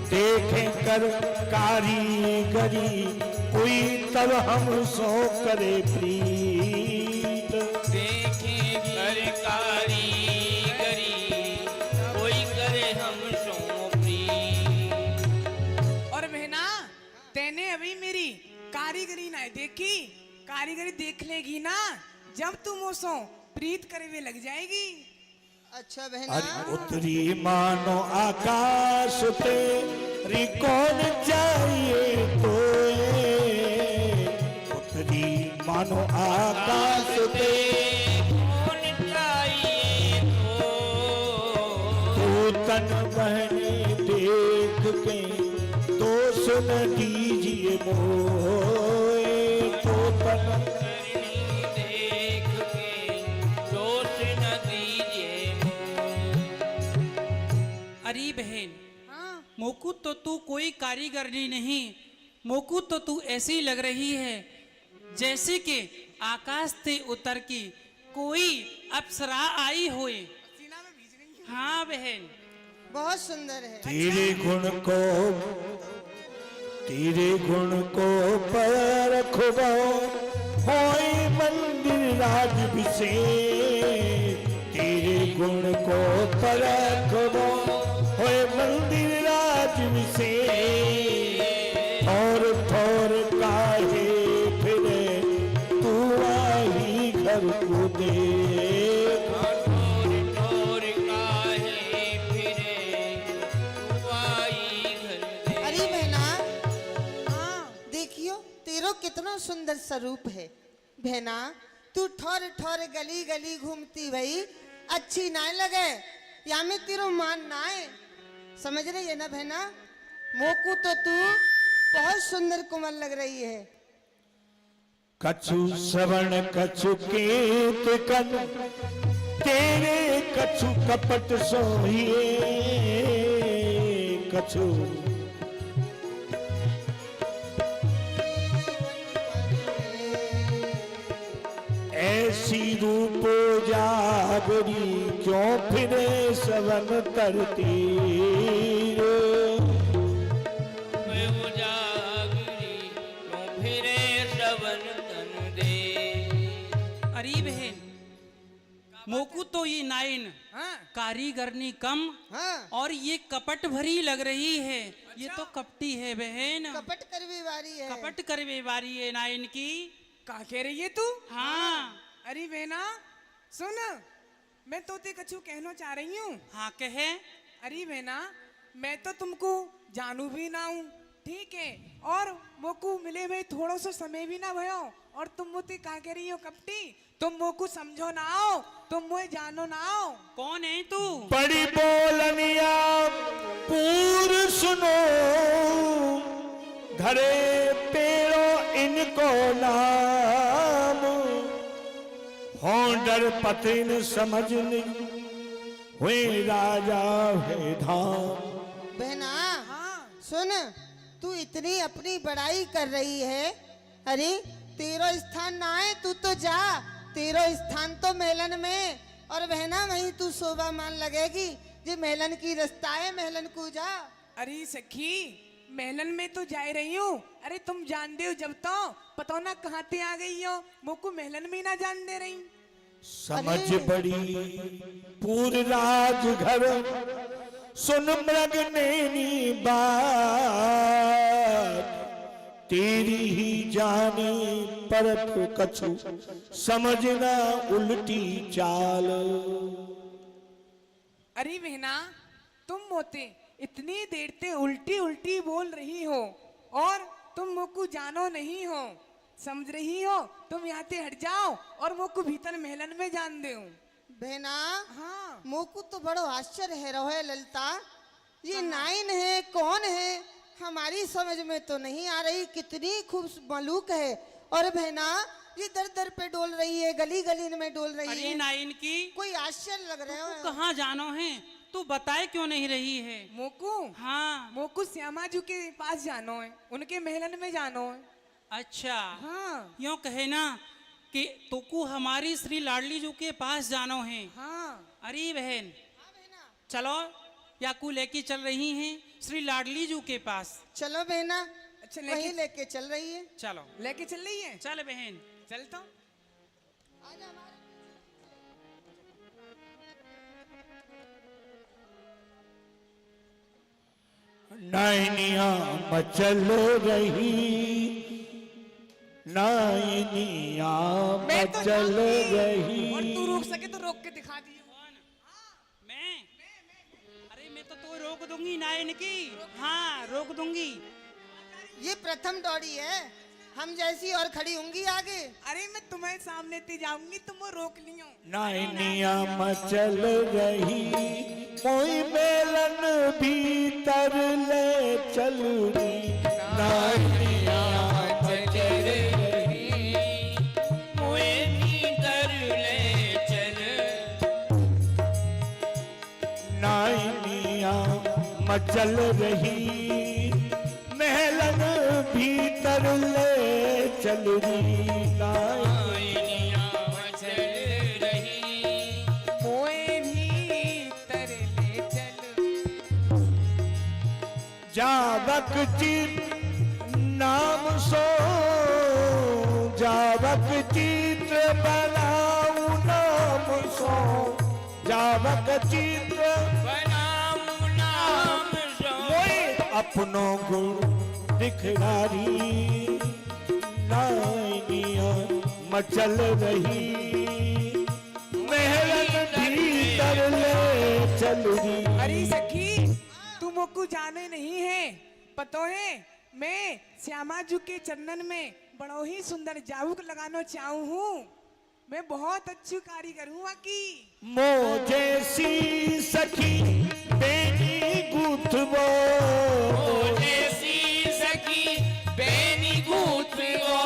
देखें कर कारीगरी, कोई तब हम सो करे प्रीत। देखे घर कारीगरी, कोई करे हम सो प्रीत। और बहना, तेने अभी मेरी कारीगरी ना देखी, कारीगरी देख लेगी ना जब तू मोसो प्रीत करे हुए लग जाएगी। अच्छा बहना। अरे उतरी मानो आकाश तेरी कौन चाहिए तो, उतरी मानो आकाश ते कौन चाहिए तू तन बहने देख के दोष न दीजिए मोए तो तन करनी देख के दोष न दीजिए मोह। अरे बहन, हाँ मोकू तो तू कोई कारीगरनी नहीं, मोकू तो तू ऐसी लग रही है जैसे कि आकाश से उतर की कोई अप्सरा आई होए। हाँ बहन, बहुत सुंदर है। तेरे गुण को परखबो होए मंदिर राज विशेष। तेरे गुण को परखबो होए मंदिर राज विशेष। थोर काहे फिरे तू आई घर को देख। ठोर काहे फिरे तू आई घर दे। अरे बहना, हाँ देखियो तेरो कितना सुंदर स्वरूप है। बहना तू ठोर ठोर गली गली घूमती भाई, अच्छी ना लगे या में तेरो मान ना है, समझ रही है ना बहना। मोकू तो तू बहुत सुंदर कोमल लग रही है। कछु श्रवण कछु कीत कन तेरे कछु कपट सोहिए। कछु ऐसी रूप जागरी क्यों फिरे सवन तरती वो जागरी क्यों फिरे श्रवण तन दे। अरे बहन, मोकू तो ये नाइन कारीगरनी कम हाँ और ये कपट भरी लग रही है। ये तो कपटी है बहन, कपट करवी वाली है। कपट करवे वाली है नाइन की। का कह रही है तू? हाँ अरे बहना सुन, मैं तोते कछु कहना चाह रही हूँ। हाँ कहे। अरे बहना, मैं तो तुमको जानू भी ना हूँ, ठीक है, और मोकू मिले हुए थोड़ा सा समय भी ना भयो, और तुम मुझे का कह रही हो कपटी? तुम मोकू समझो ना आओ, तुम मुझे जानो ना आओ। कौन है तू? बड़ी बोलनिया पूर सुनो धरे पेड़ो इनको नाम। हो डर पतिन समझ नहीं हुए राजा है धाम। बहना सुन, तू इतनी अपनी बड़ाई कर रही है। अरे तेरो स्थान ना है, तू तो जा, तेरो स्थान तो मेलन में, और बहना वहीं तू शोभा मान लगेगी। जे मेलन की रास्ता है, मेलन को जा। अरे सखी, मेलन में तो जा रही हूँ। अरे तुम जान दे हो जब तो पता ना कहाँ ते आ गई हो, मोकू मेलन में ना जान दे रही। समझ बड़ी पूर राज घर सुन मृग नैनी बात। तेरी ही जानी परत कछु समझना उल्टी चाल। अरे बहना, तुम मोते इतनी देर से उल्टी उल्टी बोल रही हो और तुम मोकू जानो नहीं हो, समझ रही हो? तुम यहाँ से हट जाओ और मोकू भीतर मेलन में जान दे। बहना हाँ मोकू तो बड़ो आश्चर्य है रहो है ललता। ये नाइन है कौन है, हमारी समझ में तो नहीं आ रही। कितनी खूब मलूक है, और बहना ये दर दर पे डोल रही है, गली गली में डोल रही अरे है। नाइन की, कोई आश्चर्य लग रहे हो। कहाँ जानो है? तू बताए क्यों नहीं रही है? मोकू, हाँ मोकू श्यामा जी के पास जानो है, उनके मेलन में जानो है। अच्छा, हाँ यूँ कहे ना कि तुकू हमारी श्री लाडली जी के पास जानो है। हाँ अरे बहन चलो, याकू लेके चल रही हैं श्री लाडली जी के पास। चलो बहना, अच्छा वहीं लेके चल रही है। चलो लेके चल रही है। चल बहन। चल तो नाइनिया मचल रही, नाइनिया मैं तो मचल जाऊंगी, रही। और तू रोक सके तो रोक के दिखा दियो। मैं अरे मैं तो रोक दूंगी नाइन की। हाँ रोक दूंगी। ये प्रथम दौड़ी है, हम जैसी और खड़ी होंगी आगे। अरे मैं तुम्हारे सामने ते जाऊंगी, तुम वो रोक लियो। नाइनिया मचल रही, मोई मेलन भीतर ले चल रही। नाइनिया मचल रही मोए भीतर ले चल नाइनिया मचल रही महलन भीतर ले चल रही आईनिया मचल रही मोए भीतर ले चल। जावक चित नाम सो जावक चित्र बनाऊ नाम सो जावक चित्र बनाऊं नाम सो अपनो गुण दिखलारी नाइनिया मचल रही महलन भीतर ले चल रही। अरे सखी तू मोको जाने नहीं है, पतो है मैं श्यामा जी के चरणन में बड़ो ही सुंदर जाऊक लगाना चाहूँ हूँ। मैं बहुत अच्छी कारीगर हूँ की। मो जैसी सखी बेनी गुथवो जैसी सखी बेनी गुथवो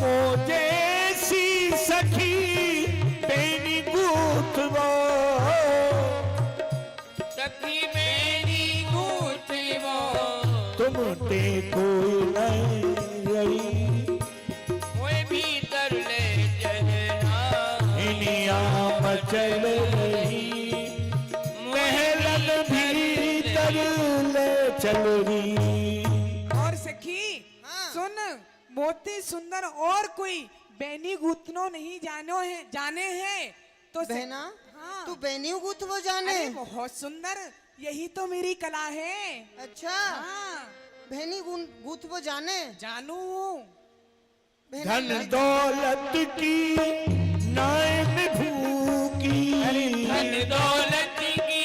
मो जैसी सखी बेनी गुथवो सखी बेनी गुथवो तुम ते कोई नहीं रही मोए भीतर ले चलना इनिया मचल रही महलन भीतर ले चल रही। और सखी सुन मोती सुंदर और कोई बेनी गुथनो नहीं जाने हैं तो बहना हाँ। तू बेनियो गुथवो जाने? अरे बहुत सुंदर, यही तो मेरी कला है। अच्छा हाँ बहनी गुथवो जाने? जानू हूँ। बहना धन दौलत की नाय में भूखी धन दौलत की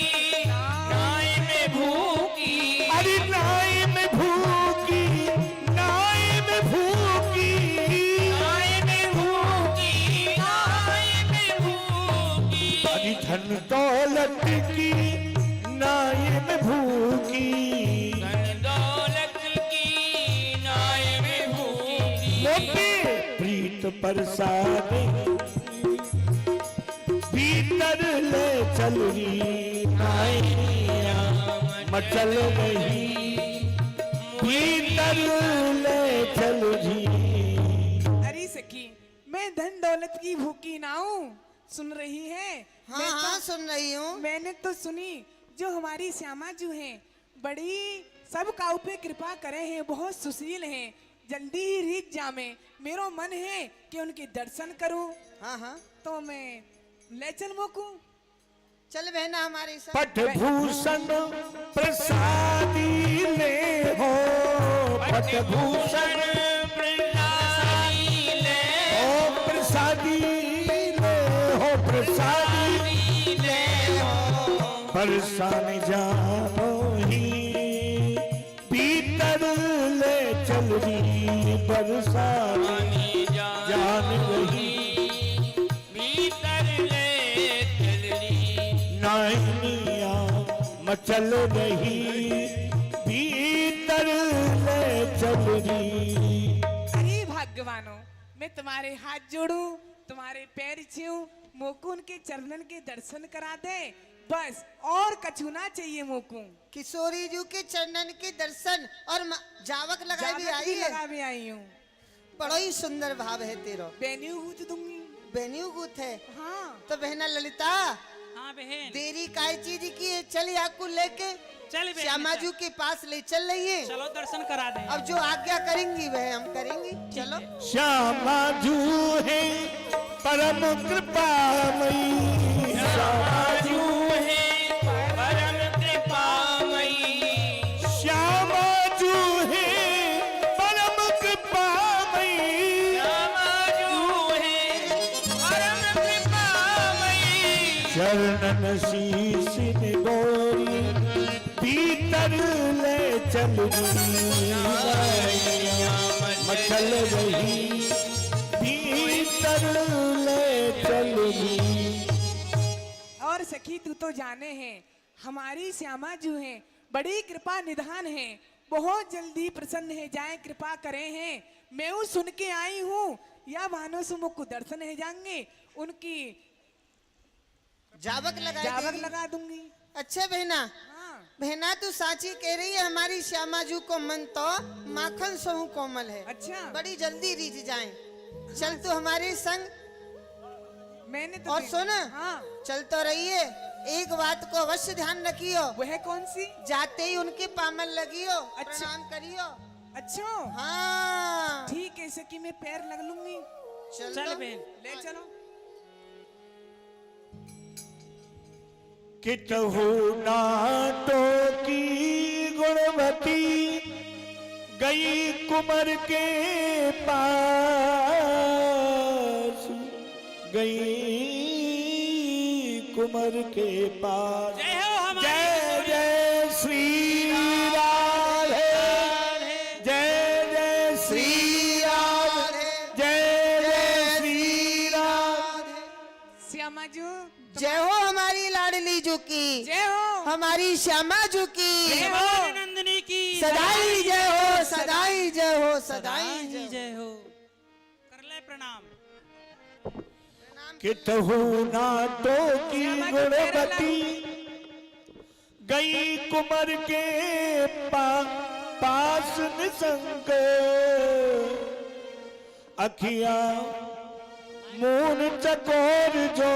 नाय में भूखी अरे नाय में भूखी नाय में भूखी नाय में भूखी नाय में भूखी अरे धन दौलत की नाय में भूखी धन दौलत की नाय में भूखी मोटे प्रीत प्रसाद भीतर ले चल रही नाइनिया मचल रही भीतर ले चल रही। अरे सखी मैं धन दौलत की भूखी ना हूँ, सुन रही है? हाँ मैं हाँ सुन रही हूँ। मैंने तो सुनी जो हमारी श्यामा जी हैं बड़ी सब काऊ पे कृपा करे हैं, बहुत सुशील हैं, जल्दी ही रीत जामे। मेरो मन है कि उनके दर्शन करूं, हाँ हाँ तो मैं ले चल मोकू। चल बहना हमारे साथ। पटभूषण प्रसादी ले हो पटभूषण प्रसादी ले हो प्रसादी ले हो प्रसादी ले परसान जानो ही भीतर ले चल रही परसान जान रही भीतर ले चल रही नाइनिया मचल रही भीतर ले चल रही। अरे भाग्यवानों, मैं तुम्हारे हाथ जोड़ूं, तुम्हारे पैर छूं, मोकू उनके चरणन के दर्शन करा दे, बस और कछु ना चाहिए मोकू। किशोरी जी के चरणन के दर्शन और जावक लगाई भी आई है। लगा भी आई हूँ। बड़ा ही सुंदर भाव है तेरा। बेनियो गूंथ दूंगी। बेनियो गुथ है हाँ तो बहना ललिता हाँ बहन देरी काय चीज की है, चल याकू लेके चल बहन, श्यामा चल। जी के पास ले चल रही है। चलो दर्शन करा दे। अब जो आज्ञा करेंगी वह हम करेंगे। चलो श्यामा जू है परम कृपामयी श्यामा जू है परम कृपामयी श्यामा जू है परम कृपामयी श्यामाजू है परम कृपामयी चरणन शीश गोरी भीतर ले चल रही मचल रही भीतर ले चल रही। और सखी तू तो जाने हैं हमारी श्यामा जी हैं बड़ी कृपा निधान है, बहुत जल्दी प्रसन्न है जाए, कृपा करें हैं। मैं वो सुन के आई हूँ, या भानो सुमुख को दर्शन है जाएंगे, उनकी जावक लगा जावक देगी। लगा दूंगी। अच्छा बहना, हाँ, बहना तू साची कह रही है, हमारी श्यामाजू को मन तो माखन सहू कोमल है। अच्छा। बड़ी जल्दी रीझ जाए, चल तू हमारे संग। मैंने तो और सुन, हाँ, चल तो रहिए, एक बात को अवश्य ध्यान रखियो, वह कौन सी? जाते ही उनके पामन लगियो, अच्छा। प्रणाम करियो। अच्छा, हाँ ठीक है, सकी मैं पैर लग लूंगी। चल चल तो। बहन। ले चलो। कितहु नाटो की गुणवती गई कुमर के पास, गई कुमर के पास। जय हो हमारी जय जय श्री राधे, जय जय श्री राधे, जय जय श्री राधे। श्यामा जू, जय हो हमारी लाडली जू की, जय हो। हमारी श्यामा जू की, हमारी नंदिनी की सदाई जय हो, सदाई जय हो, सदाई सदाई जय हो। जय हो। कर ले प्रणाम। कितहु नाटो की गुणवती गई कुमर के पास निसंग, अखियां मून चकोर जो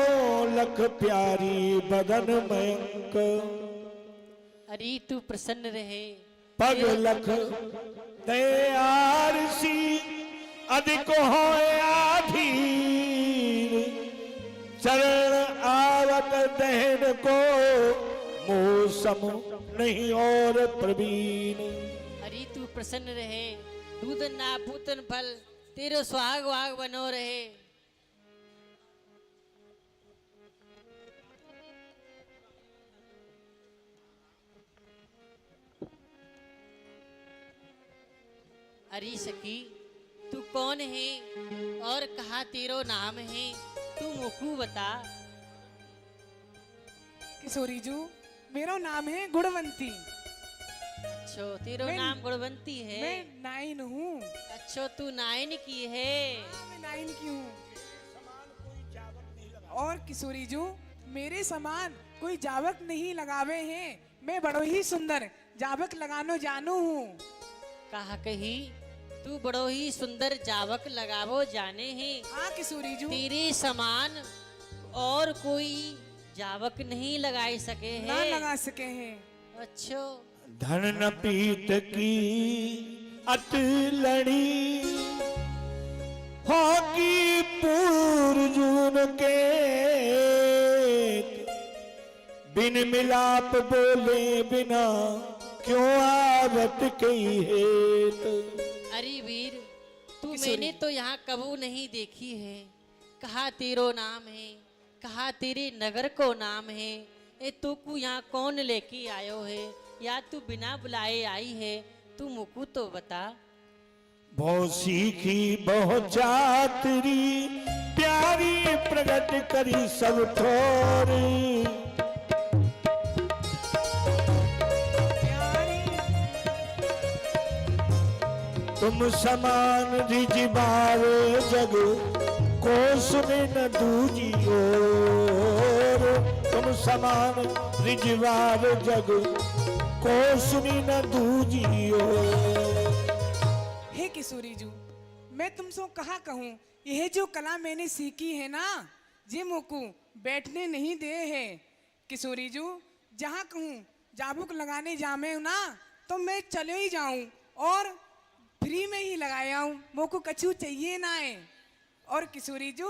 लख प्यारी बदन मयंक, अरे तू प्रसन्न रहे। पग लख दयार सी अधिक हो आधीर, चरण आवत दहन को मौसम नहीं और प्रवीण। अरे तू प्रसन्न रहे, दूधन ना पूतन फल, तेरो सुहाग वाग बनो रहे। अरे सखी, तू कौन है और कहा तेरो नाम है, तू मुकू बता। किशोरी जू, मेरा नाम है गुणवंती। अच्छो तेरो मैं- नाम गुणवंती है। मैं नाइन हूँ। अच्छो तू नाइन की है। मैं नाइन की हूँ। और किशोरी जू, मेरे समान कोई जावक नहीं लगावे हैं। मैं बड़ो ही सुंदर जावक लगानो जानू हूँ। कहा कही, तू बड़ो ही सुंदर जावक लगावो जाने हैं। हाँ किशोरी जू, तेरे समान और कोई जावक नहीं लगाई सके ना हैं। लगा सके हैं। अच्छो धन न पीत की अतलड़ी होगी पूर्जून के, बिन मिलाप बोले बिना क्यों आवत कही हेत। अरे वीर, तू मैंने तो यहाँ कबू नहीं देखी है। कहा तेरो नाम है, कहा तेरे नगर को नाम है। ए तू को यहाँ कौन लेके आयो है, या तू बिना बुलाए आई है, तू मुकू तो बता। बहु सीखी बहु चातरी, प्यारी प्रगट करी सब ठोरी। तुम समान रिजबार जग को सुने न दूजी ओर, तुम समान रिजवार जग को सुनी न दूजी ओर। हे किशोरी जू, मैं तुमसे कहा कहूँ, यह जो कला मैंने सीखी है ना, जे मोकू बैठने नहीं दे है। किशोरी जू, जहाँ कहूँ जाबुक लगाने जामे ना, तो मैं चले ही जाऊँ और फ्री में ही लगाया हूँ। मोको कछु चाहिए ना है। और किशोरी जू,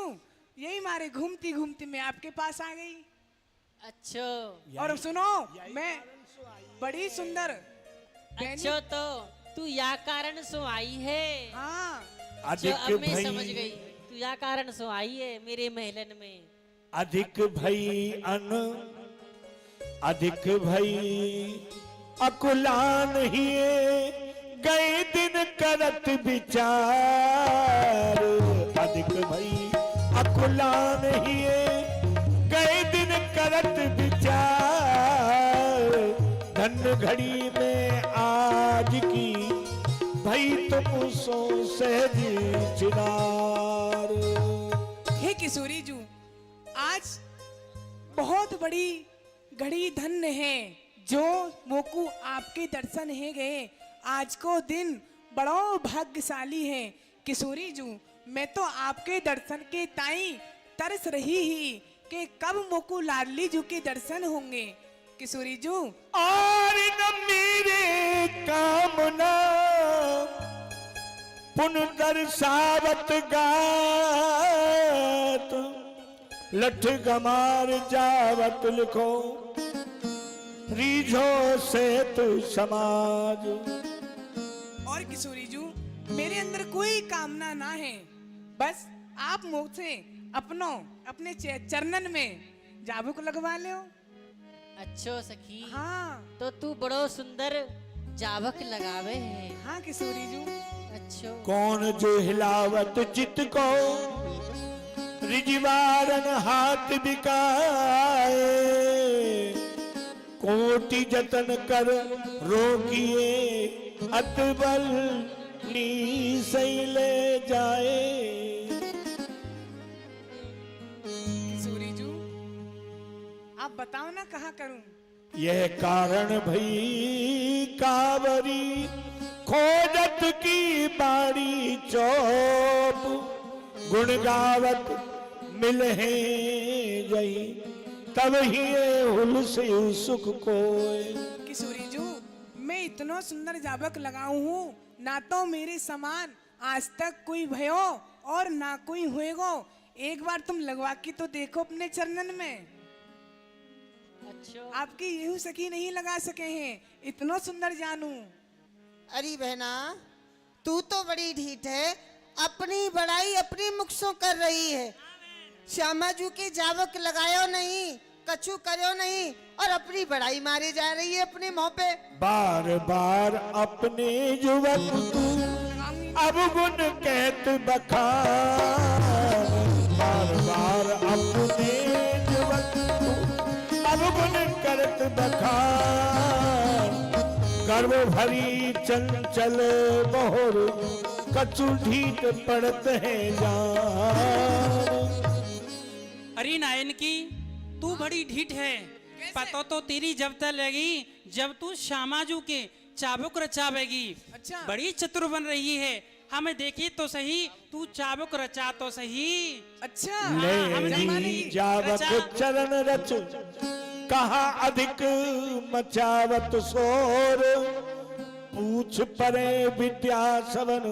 यही मारे घूमती घूमती मैं आपके पास आ गई। अच्छो और सुनो, मैं बड़ी सुंदर अच्छो तो तू या कारण सो आई है। हाँ, जो अब मैं अधिक समझ भई गई, तू या कारण सो आई है मेरे महलन में। अधिक भई अन अधिक भई अकुलान ही गए दिन करत विचार। अधिक भई अकुलान ही गए दिन करत विचार। धन्य घड़ी में आज की भई तुम सो सहज चिनार। हे किशोरी जू, आज बहुत बड़ी घड़ी धन्य है जो मोकू आपके दर्शन है गए। आज को दिन बड़ो भाग्यशाली है किशोरी जू। मैं तो आपके दर्शन के ताई तरस रही ही कि कब मोकू लाडली जू के दर्शन होंगे किशोरी जू। और न मेरे कामना पुन दर्शावत गात, लठ गमार जावत लिखो रीझो से तु समाज। और किशोरी जू, मेरे अंदर कोई कामना ना है, बस आप मुझसे अपने चरणन में जाबुक लगवा लो। अच्छो सखी, हाँ तो तू बड़ो सुंदर जावक लगावे है। हाँ किशोरी जू। अच्छो कौन जो हिलावत चित को रिजवारन हाथ बिकाए, कोटि जतन कर रोकिए अतबल नी सही ले जाए। किशोरी जू, आप बताओ ना कहाँ करूं। यह कारण भई कावरी खोजत की बाड़ी चौप, गुण गावत मिलहे गई तब ही हुल से सुख कोय। किशोरी जू, मैं इतना सुंदर जाबक लगाऊ हूँ, ना तो मेरे समान आज तक कोई भयो और ना कोई हुएगो। एक बार तुम लगवा के तो देखो अपने चरणन में। अच्छो आपकी यही सखी नहीं लगा सके हैं, इतना सुंदर जानू। अरे बहना, तू तो बड़ी ढीठ है, अपनी बड़ाई अपनी मुख से कर रही है। श्यामा जू की जावक लगायो नहीं, कछु करो नहीं, और अपनी बड़ाई मारी जा रही है अपने मुंह पे। बार बार अपने युवक तू अब गुण कहत बखान, बार बार अपने युवक तू अब गुण करत बखान। गर्व भरी चंचल बहुर कछु ढीठ पड़त है जान। अरे नायन की, तू बड़ी ढीठ है। पता तो तेरी जब तक लगी जब तू श्यामाजू के चाबुक रचावेगी। अच्छा। बड़ी चतुर बन रही है, हमें देखी तो सही, तू चाबुक रचा तो सही। अच्छा, हम ले नहीं जावत रचा। चरण रच कहा अधिक मचावत शोर, पूछ परे विद्या सवन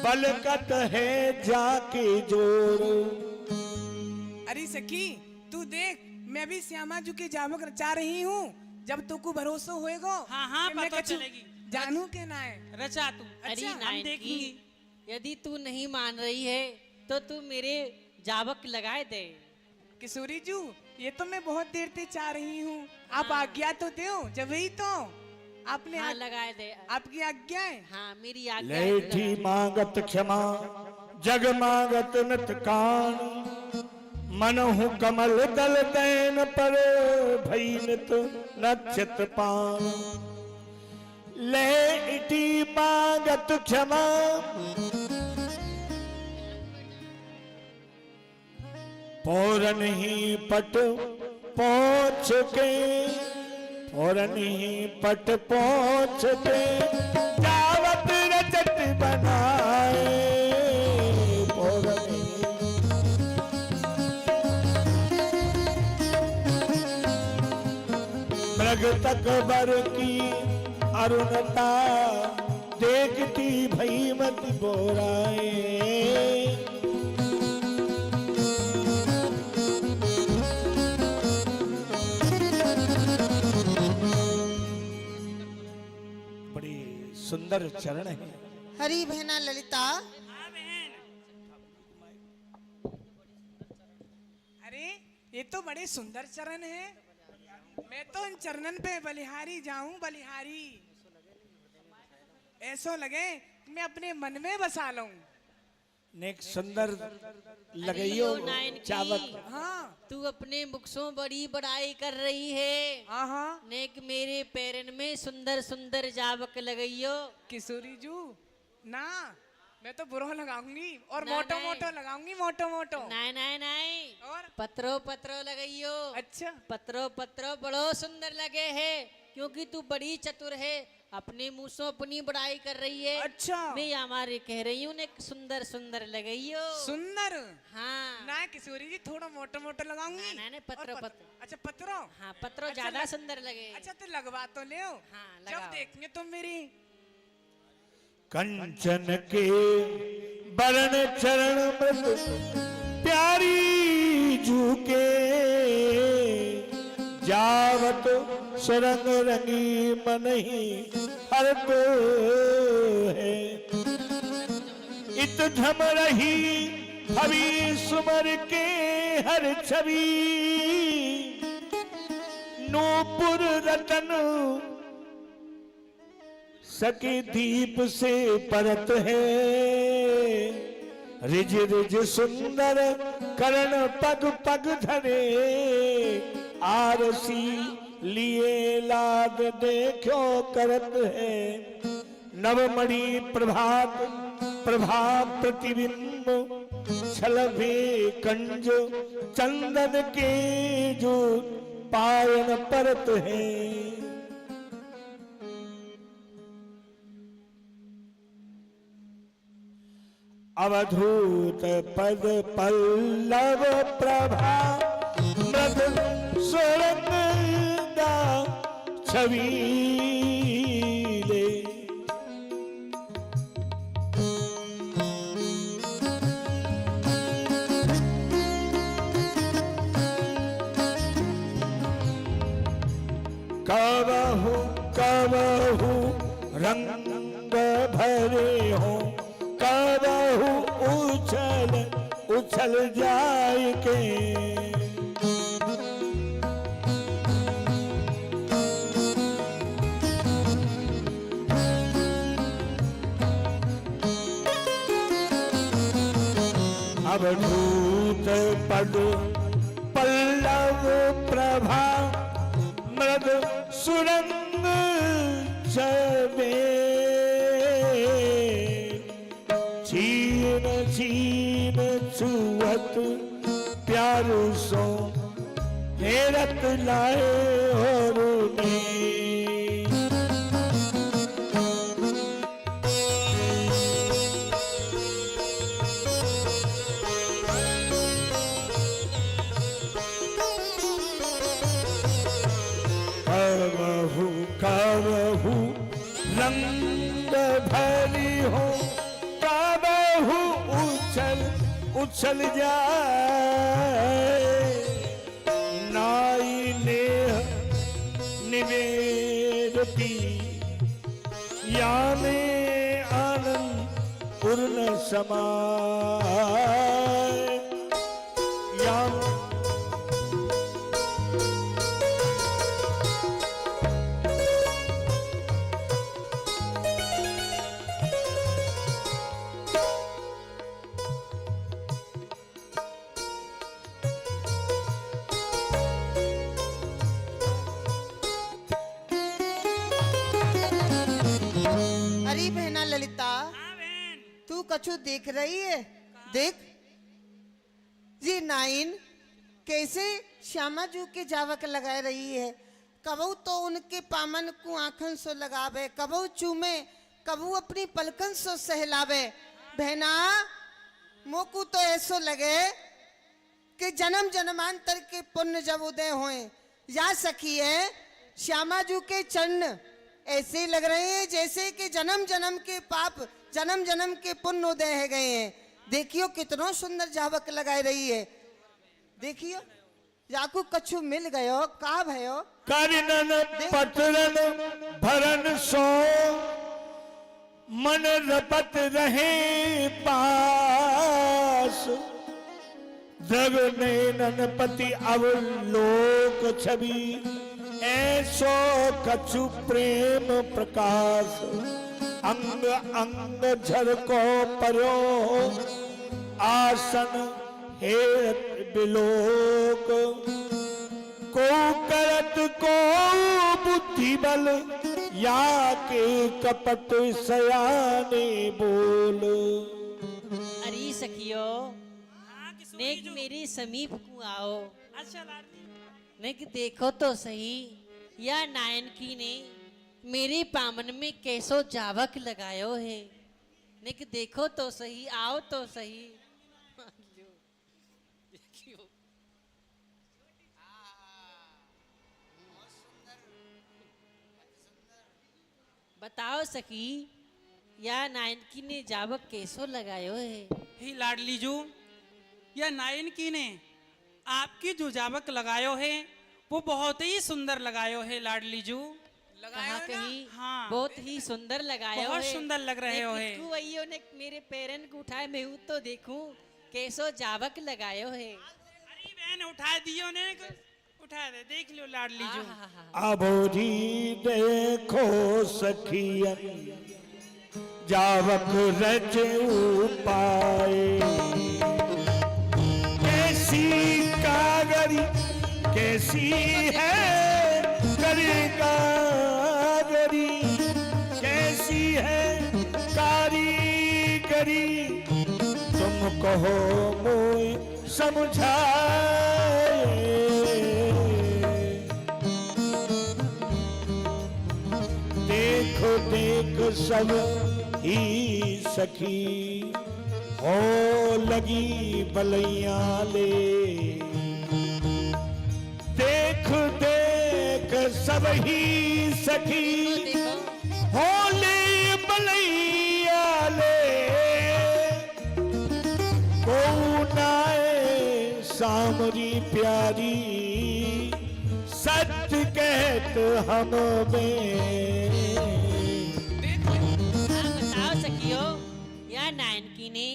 बलकत है जाके जोर। अरे सखी, तू देख, मैं भी श्यामाजू के जाबक रचा रही हूँ। जब तुमको भरोसा होएगा, हाँ, हाँ, कि मैं पता कछु चलेगी। जानू के ना है। रचा तू। अरे अच्छा, हम नायन देखेंगे। की, यदि तू नहीं मान रही है तो तू मेरे जावक लगाए दे। किशोरी जू, ये तो मैं बहुत देर से चाह रही हूँ, आप आज्ञा तो दो। जब ही तो आपने हाँ लगाए दे। आपकी आज्ञा है। हाँ मेरी आज्ञा है, तू लेठी लगा। मांगत क्षमा जग मांगत नत कान, मनहु कमल दल दैन पर भई नित नक्षत पान। लेठी मांगत क्षमा पौरन ही पट पहुँच के, पौरन ही पट पहुँच के जावत रचत बनाए। पौरन ही मृग तक बर की अरुणता देखती भई मत बोराए। बड़ी सुंदर चरण है। हरी बहना ललिता, अरे ये तो बड़े सुंदर चरण है। मैं तो इन चरणन पे बलिहारी जाऊं, बलिहारी। ऐसो लगे मैं अपने मन में बसा लूं। नेक सुंदर लगइयो अरे यो नाइन की। चावत हाँ तू अपने मुखसों बड़ी बड़ाई कर रही है। हाँ हाँ नेक मेरे पैरन में सुंदर सुंदर जावक लगइयो। किशोरी जू ना मैं तो बुरा लगाऊंगी और ना, मोटो नहीं। मोटो लगाऊंगी मोटो मोटो नहीं नहीं नहीं, और पत्रो पत्रो लगइयो। अच्छा पत्रो पत्रो बड़ो सुंदर लगे है, क्योंकि तू बड़ी चतुर है। अपने मुंह से अपनी बड़ाई कर रही है। अच्छा मैं हमारे कह रही हूँ ने सुंदर सुंदर लगइयो। सुंदर हाँ ना किशोरी जी थोड़ा मोटो मोटो लगाऊंगी नहीं, नहीं, पत्रो, और पत्रो। अच्छा पत्रो हाँ पत्रो अच्छा, ज्यादा लग- सुंदर लगे। अच्छा तो लगवा तो ले हाँ, जब लगाओ। देखेंगे तुम मेरी कंचन के बरन चरण मृत प्यारी झुके जावत सुरंग रंगी मन ही हरत है। इत झम रही हवि सुमर के हर छवि नूपुर रतन सके दीप से परत है। रिज रिज सुंदर करण पग पग धरे आरसी लिए लाद देखो करत है। नवमणि प्रभात प्रभा प्रतिबिंब छलभे कंज चंदन के जो पायन परत है। अवधूत पद पल्लव प्रभा मृद सुरंगा छवीले कबहु कबहु रंग भरे हो कबहु उछल उछल जाए के अवधूत पद पल्लव प्रभा मृद सुरंग छबे छीन छीन छुअत प्यारू सो हेरत लाए और कबहु कबहु रंग भरी हो कबहु उछल उछल जाए नाई नेह निवेदती याने आनंद पूर्ण समाय याम अरे बहना ललिता, तू कछु देख रही है? देख जी नाइन कैसे श्यामा जू के जावक लगा रही है। कबू तो उनके पामन को आंखन से लगावे, कबू चूमे, कबू अपनी पलकन से सहलावे। बहना मोकू तो ऐसो लगे कि जन्म जन्मांतर के पुण्य जब उदय होए या सखी है श्यामा जू के चरण ऐसे ही लग रहे हैं जैसे कि जन्म जन्म के पाप जन्म जन्म के पुण्य उदय है गए हैं। देखियो कितनो सुंदर जावक लगाई रही है। देखियो जाकू कछु मिल गयो का भयो कारिनन पतरन भरन सो मन रपत रहे पास जग नैनन पति अवलोक छवि ऐसो कछु प्रेम प्रकाश अंग अंग झरको पर्यो आसन हेरत बिलोक, को करत को बुद्धि बल, या के कपट सयाने बोल। अरे सखियो, नेक मेरे समीप को आओ। अच्छा लाडली, नेक देखो तो सही, या नायनकी ने मेरे पामन में कैसो जावक लगायो है। नेक देखो तो सही, आओ तो सही। बताओ सखी, या नायनकी ने जावक कैसो लगायो है। हे लाडली जू, या नायनकी ने आपकी जो जावक लगायो है वो बहुत ही सुंदर लगायो है लाडली जू। कहा कहीं हाँ। बहुत ही सुंदर लगायो बहुत है। सुंदर लग रहे हो है। किट्टू अइयो ने मेरे पैरन को उठाए, मैं हूं तो देखूं कैसो जावक लगायो है। अरे बहन उठा दियो ने, उठा दे, देख लो लाडली जू। आहा, अबोरी देखो सखियन, जावक रच उपाए। कैसी कागरी कैसी है करी कागरी, कैसी है कारीगरी, तुम कहो मोय समझाए। देखो देख सब ही सखी, हो लगी बलैया ले। देख देख सब ही सखी, देखो हो ले बलैया ले। को नाए सामरी प्यारी, सत्य कहत हम में। बताओ सखियो, या नायनकी ने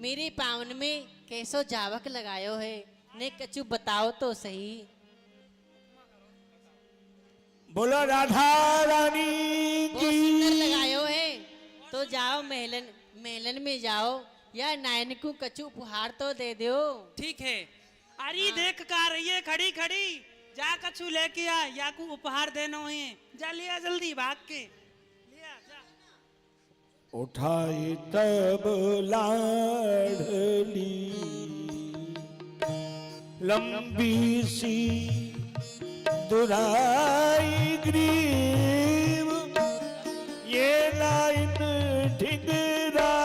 मेरे पावन में कैसो जावक लगायो है। ने कछु बताओ तो सही। बोलो राधा रानी बहुत सुंदर की। लगायो है, तो जाओ महलन महलन में जाओ, या नायनकू कछु उपहार तो दे दो। ठीक है। अरे देख का रही है खड़ी खड़ी, जा कछु लेके आ, या को उपहार देनो है। जा लिया जल्दी भाग के लिया जा। उठाई तब लाडली, लंबी सी दुराई ग्रीव, ये लाइन ढिंगरा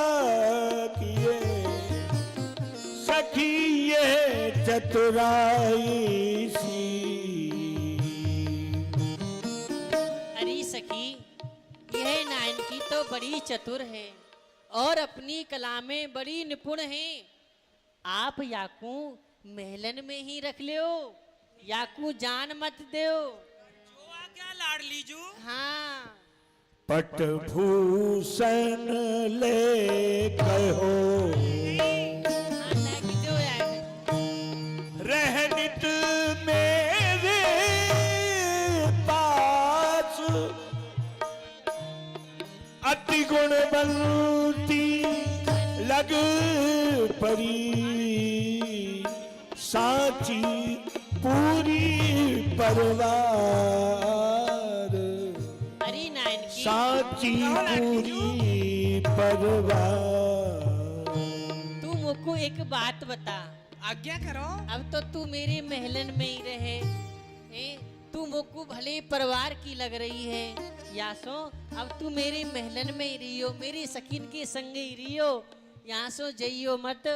किए सखी ये चतुराई सी। अरे सखी, यह नायनकी तो बड़ी चतुर है और अपनी कला में बड़ी निपुण है। आप याकू महलन में ही रख लो, याकू जान मत दो। जो आ क्या लाडली जू। हाँ, पट भूषण ले कहो, हाँ लागी दो यार। रहनित मेरे पास, अति गुणवंती लग परी, साची पूरी परवार। अरे नायनकी, साची पूरी परवार। तू मुझको एक बात बता। आज्ञा करो। अब तो तू मेरे महलन में ही रहे। तू मुझको भले परिवार की लग रही है, यासो अब तू मेरे महलन में ही रहियो, मेरी सखीन के संग ही रहियो, यहाँ सो जइयो मत।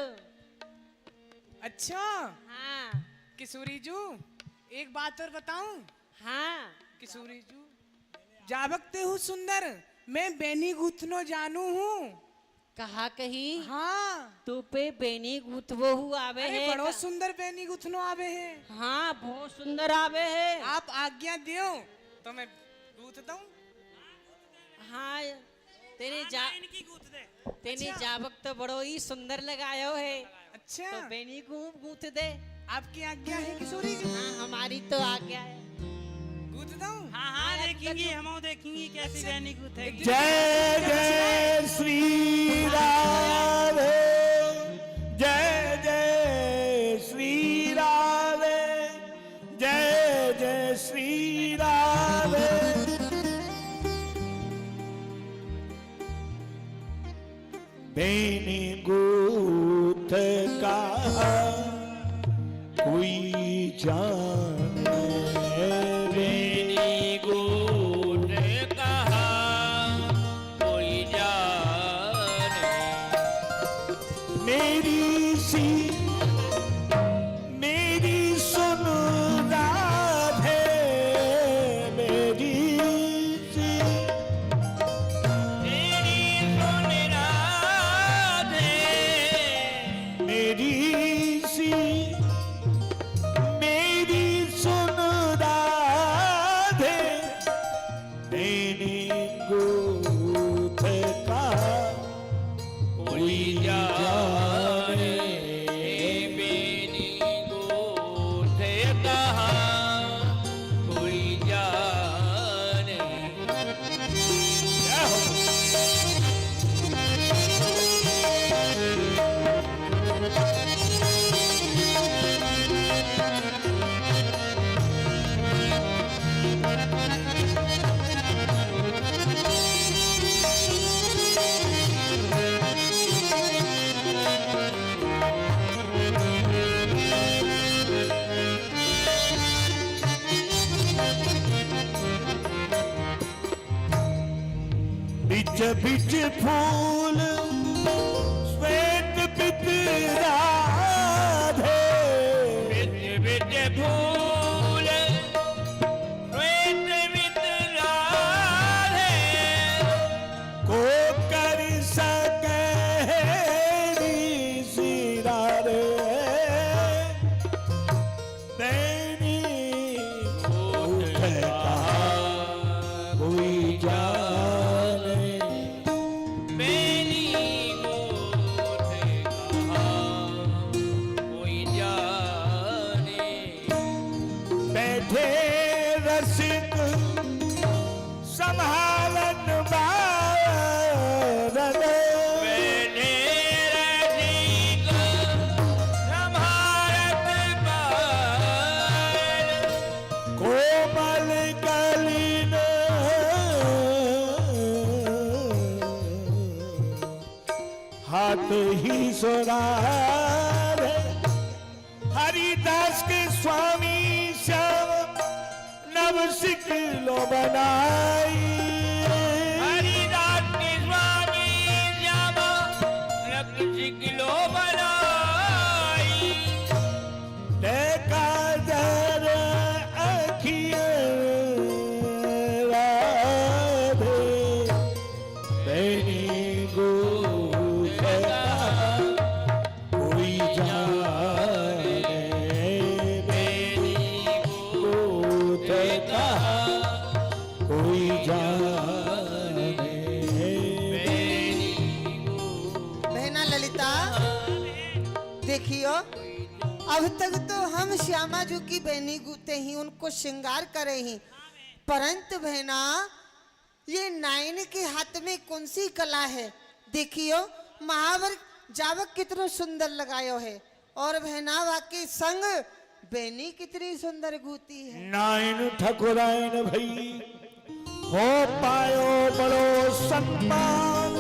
अच्छा हाँ किशोरी जू, एक बात और बताऊं। हाँ, किशोरी जू, जावकते हूँ सुंदर, मैं बेनी गुथनो जानू हूँ। कहा कही हाँ, तू पे बेनी गुथवो हु आवे अरे है। बड़ो सुंदर बेनी गुथनो आवे है। हाँ, बहुत सुंदर आवे है। आप आज्ञा दियो तो मैं गूथ दूं। हाँ, तेरे जा इनकी गूथ दे। तेने जावक तो बड़ो ही सुंदर लगायो है, अच्छा तो बेनी को गूथ दे। आपकी आज्ञा है किशोरी जी। हाँ, हमारी तो आज्ञा है। गूथ दूं। हाँ हाँ देखेंगे, हम देखेंगे कैसी रहनी गूथ है। जय जय श्री राधे, जय कहा कोई जाने बेनी गोट कहा कोई जाने मेरी सी मेरी सुन राधे मेरी सी तेरी सुन राधे मेरी सी मेरी सुन राधे मैंने गोथ का कोई जाने बेनी गोट कहा कोई जाने बिच बिच फूल श्वेत बिच राधे बिच बिच फूल श्वेत बिच राधे को कर सके सिरा रे तेरी गोठ कहा कोई जाने बेनी गोट कहा कोई जाने बैठे रसिक संभालन बारन बैठे रसिक संभारत बार कोमल कलिन हाथ ही सोनार हरिदास के स्वामी श्याम नव सिकलो बनाई हरिदास के स्वामी श्यामा लक्ष्य किलो बनाई देखा दर अखियाँ राधे तेरी गोठ का कोई जाने मेरी गोठ का कोई जाने बहना ललिता देखियो अब तक तो हम श्यामा जी की बहनी गूते ही उनको श्रृंगार करे ही परंतु बहना ये नाइन के हाथ में कौन सी कला है देखियो महावर जावक कितना सुंदर लगायो है और बहना वाके संग बहनी कितनी सुंदर गूती है नाइन ठकुराइन भई हो पायो बड़ो सम्मान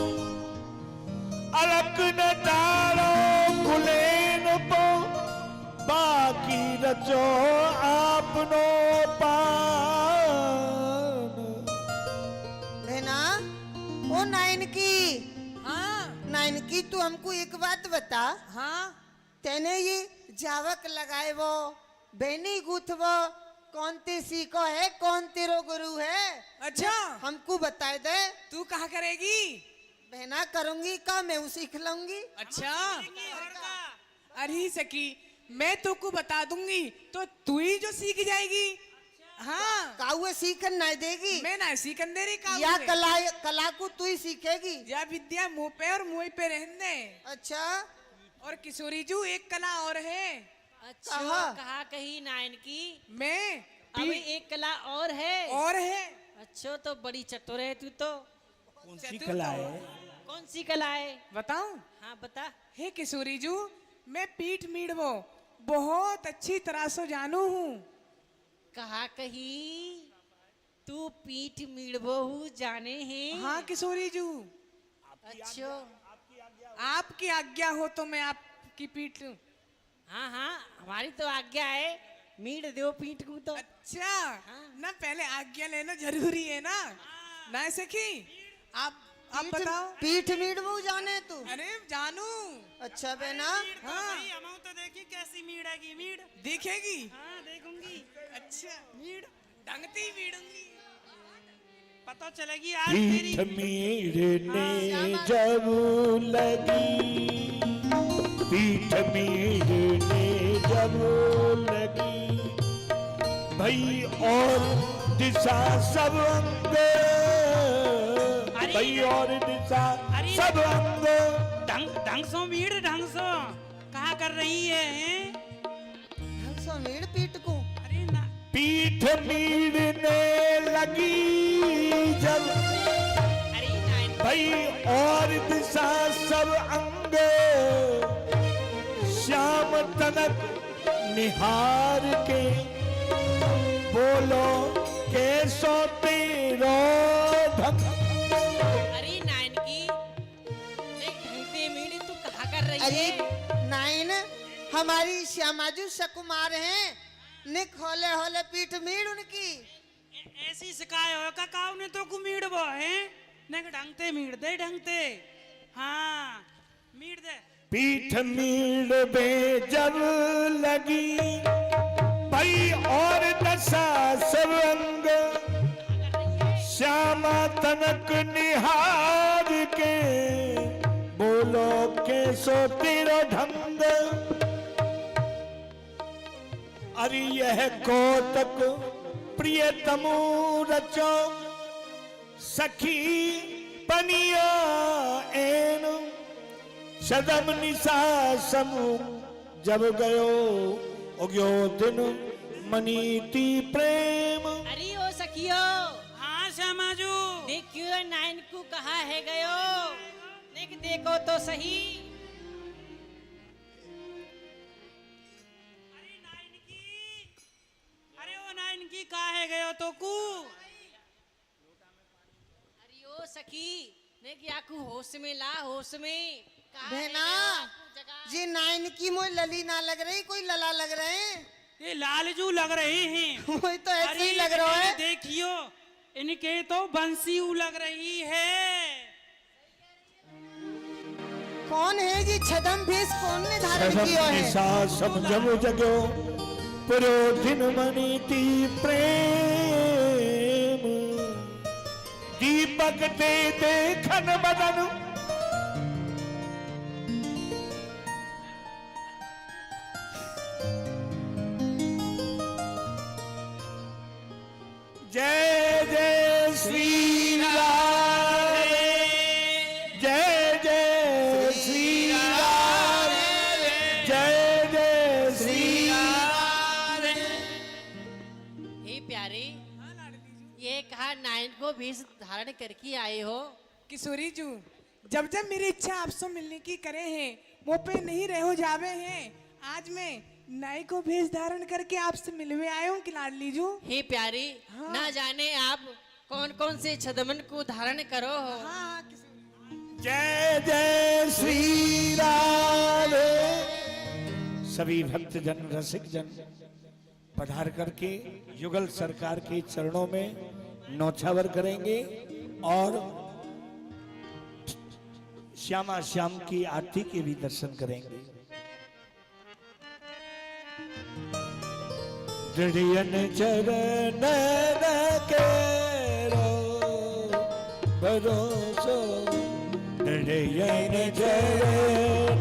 अलग न डालो गुलेन पो बाकी रचो आपनो पान बहना ओ नाइन की हाँ नाइन की तू हमको एक बात बता हाँ तेने ये जावक लगाए वो बेनी गुथवो कौन ते सीखो है कौन तेरो गुरु है अच्छा हमको बताए दे तू कहा करेगी बहना करूंगी का मैं सीख लूंगी अच्छा अरे सखी मैं तुमको बता दूंगी तो तू ही जो सीख जाएगी हाँ काउए सीखन नहीं देगी मैं ना सीखन दे रही काऊ या से। कला को तू ही सीखेगी या विद्या मुंह पे और मुंह पे रहने अच्छा और किशोरी जू एक कला और है अच्छा कहा? कहा कही नाइन की मैं अब एक कला और है और है अच्छा तो बड़ी चतुर है तू तो कौन सी कला है कौन सी कला है बताऊं हाँ बता हे किशोरी जू मैं पीठ मीड़वो बहुत अच्छी तरह से जानू हूँ कहा कही तू पीठ मीड़बहू जाने हैं हाँ किशोरी जू अच्छा आपकी आज्ञा हो तो मैं आपकी की पीठ लूं? हाँ हाँ हमारी तो आज्ञा है, मीट दो पीट को तो। अच्छा ना, पहले आज्ञा लेना जरूरी है ना। ना सखी आप बताओ। पीठ मीट वो जाने तू। अरे जानू। अच्छा बेना। हाँ हम तो देखी कैसी मीट है मीट। देखेगी। हाँ देखूंगी। अच्छा मीट ढंगती मीडूंगी, पता चलेगी आज तेरी। पीठ मीड़ने जब लगी, पीठ मीड़ने जब लगी, भई और दिशा सब अंग, भई और दिशा सब अंग। ढंग सो मीट ढंग सो कहा कर रही है, हैं? ढंग सो मीट पीट को। अरे ना पीठ मीड़ने लगी जब, अरे नाइन भई और दिशा सब अंग, श्याम तनक निहार के, बोलो कैसो तेरो ढंग। अरे नाइन की देख ढंगते मीट तू कहा कर रही अरे है। नाइन, हमारी श्यामाजू सकुमार हैं, निक होले होले पीठ मीट उनकी। ऐसी शिकाय हो का काव ने तो मीट वो है ने ढंगते मीट दे ढंगते। हाँ मीट दे। पीठ मीड़ में जब लगी, भई और दशा सब अंग, श्यामा तनक निहार के, बोलो कैसो तेरो ढंग। अरे यह कोतक प्रियतमु रचो, सखी बनिया एन, सदम निशा समू जब गयो, उग्यो दिन मनीति प्रेम। अरे ओ सखियो, हाँ श्यामाजू। देखियो नाइन को कहा है गयो, देख देखो तो सही। अरे ओ नाइन की कहा है गयो तो कू। अरे ओ सखी देख याकू होश में ला, होश में। कहा है बहना, गयो आपको जगह। जी नाइन की मोई लली ना लग रही, कोई लला लग रहे हैं। ये लालजू लग रहे हैं। वही तो ऐसे ही लग रहा है। देखियो इनके तो बंसी लग रही है। कौन है जी छदम भेष, कौन ने धारण सदम किया है? निशा सब जब जगो, पुरो दिन मनीति प्रेम, दीपक दे देखन बदन, जय जय श्री राम, जय जय श्री राम, जय जय श्री राम। हे प्यारे, ये कहा नाइन को भेष धारण करके आए हो। किशोरी जू, जब जब मेरी इच्छा आपसे मिलने की करे हैं, वो पे नहीं रहो जावे हैं। आज मैं नाई को भेष धारण करके आपसे मिलवे आए हूँ कि लाडली जू। हे प्यारे, ना जाने आप कौन कौन से छदमन को धारण करो हो। हाँ जय जय श्री राम। सभी भक्तजन रसिक जन पधार करके युगल सरकार के चरणों में नौछावर करेंगे और श्यामा श्याम की आरती के भी दर्शन करेंगे। दृढ़ियन चरण केरो भरोसो, दृढ़ियन चरण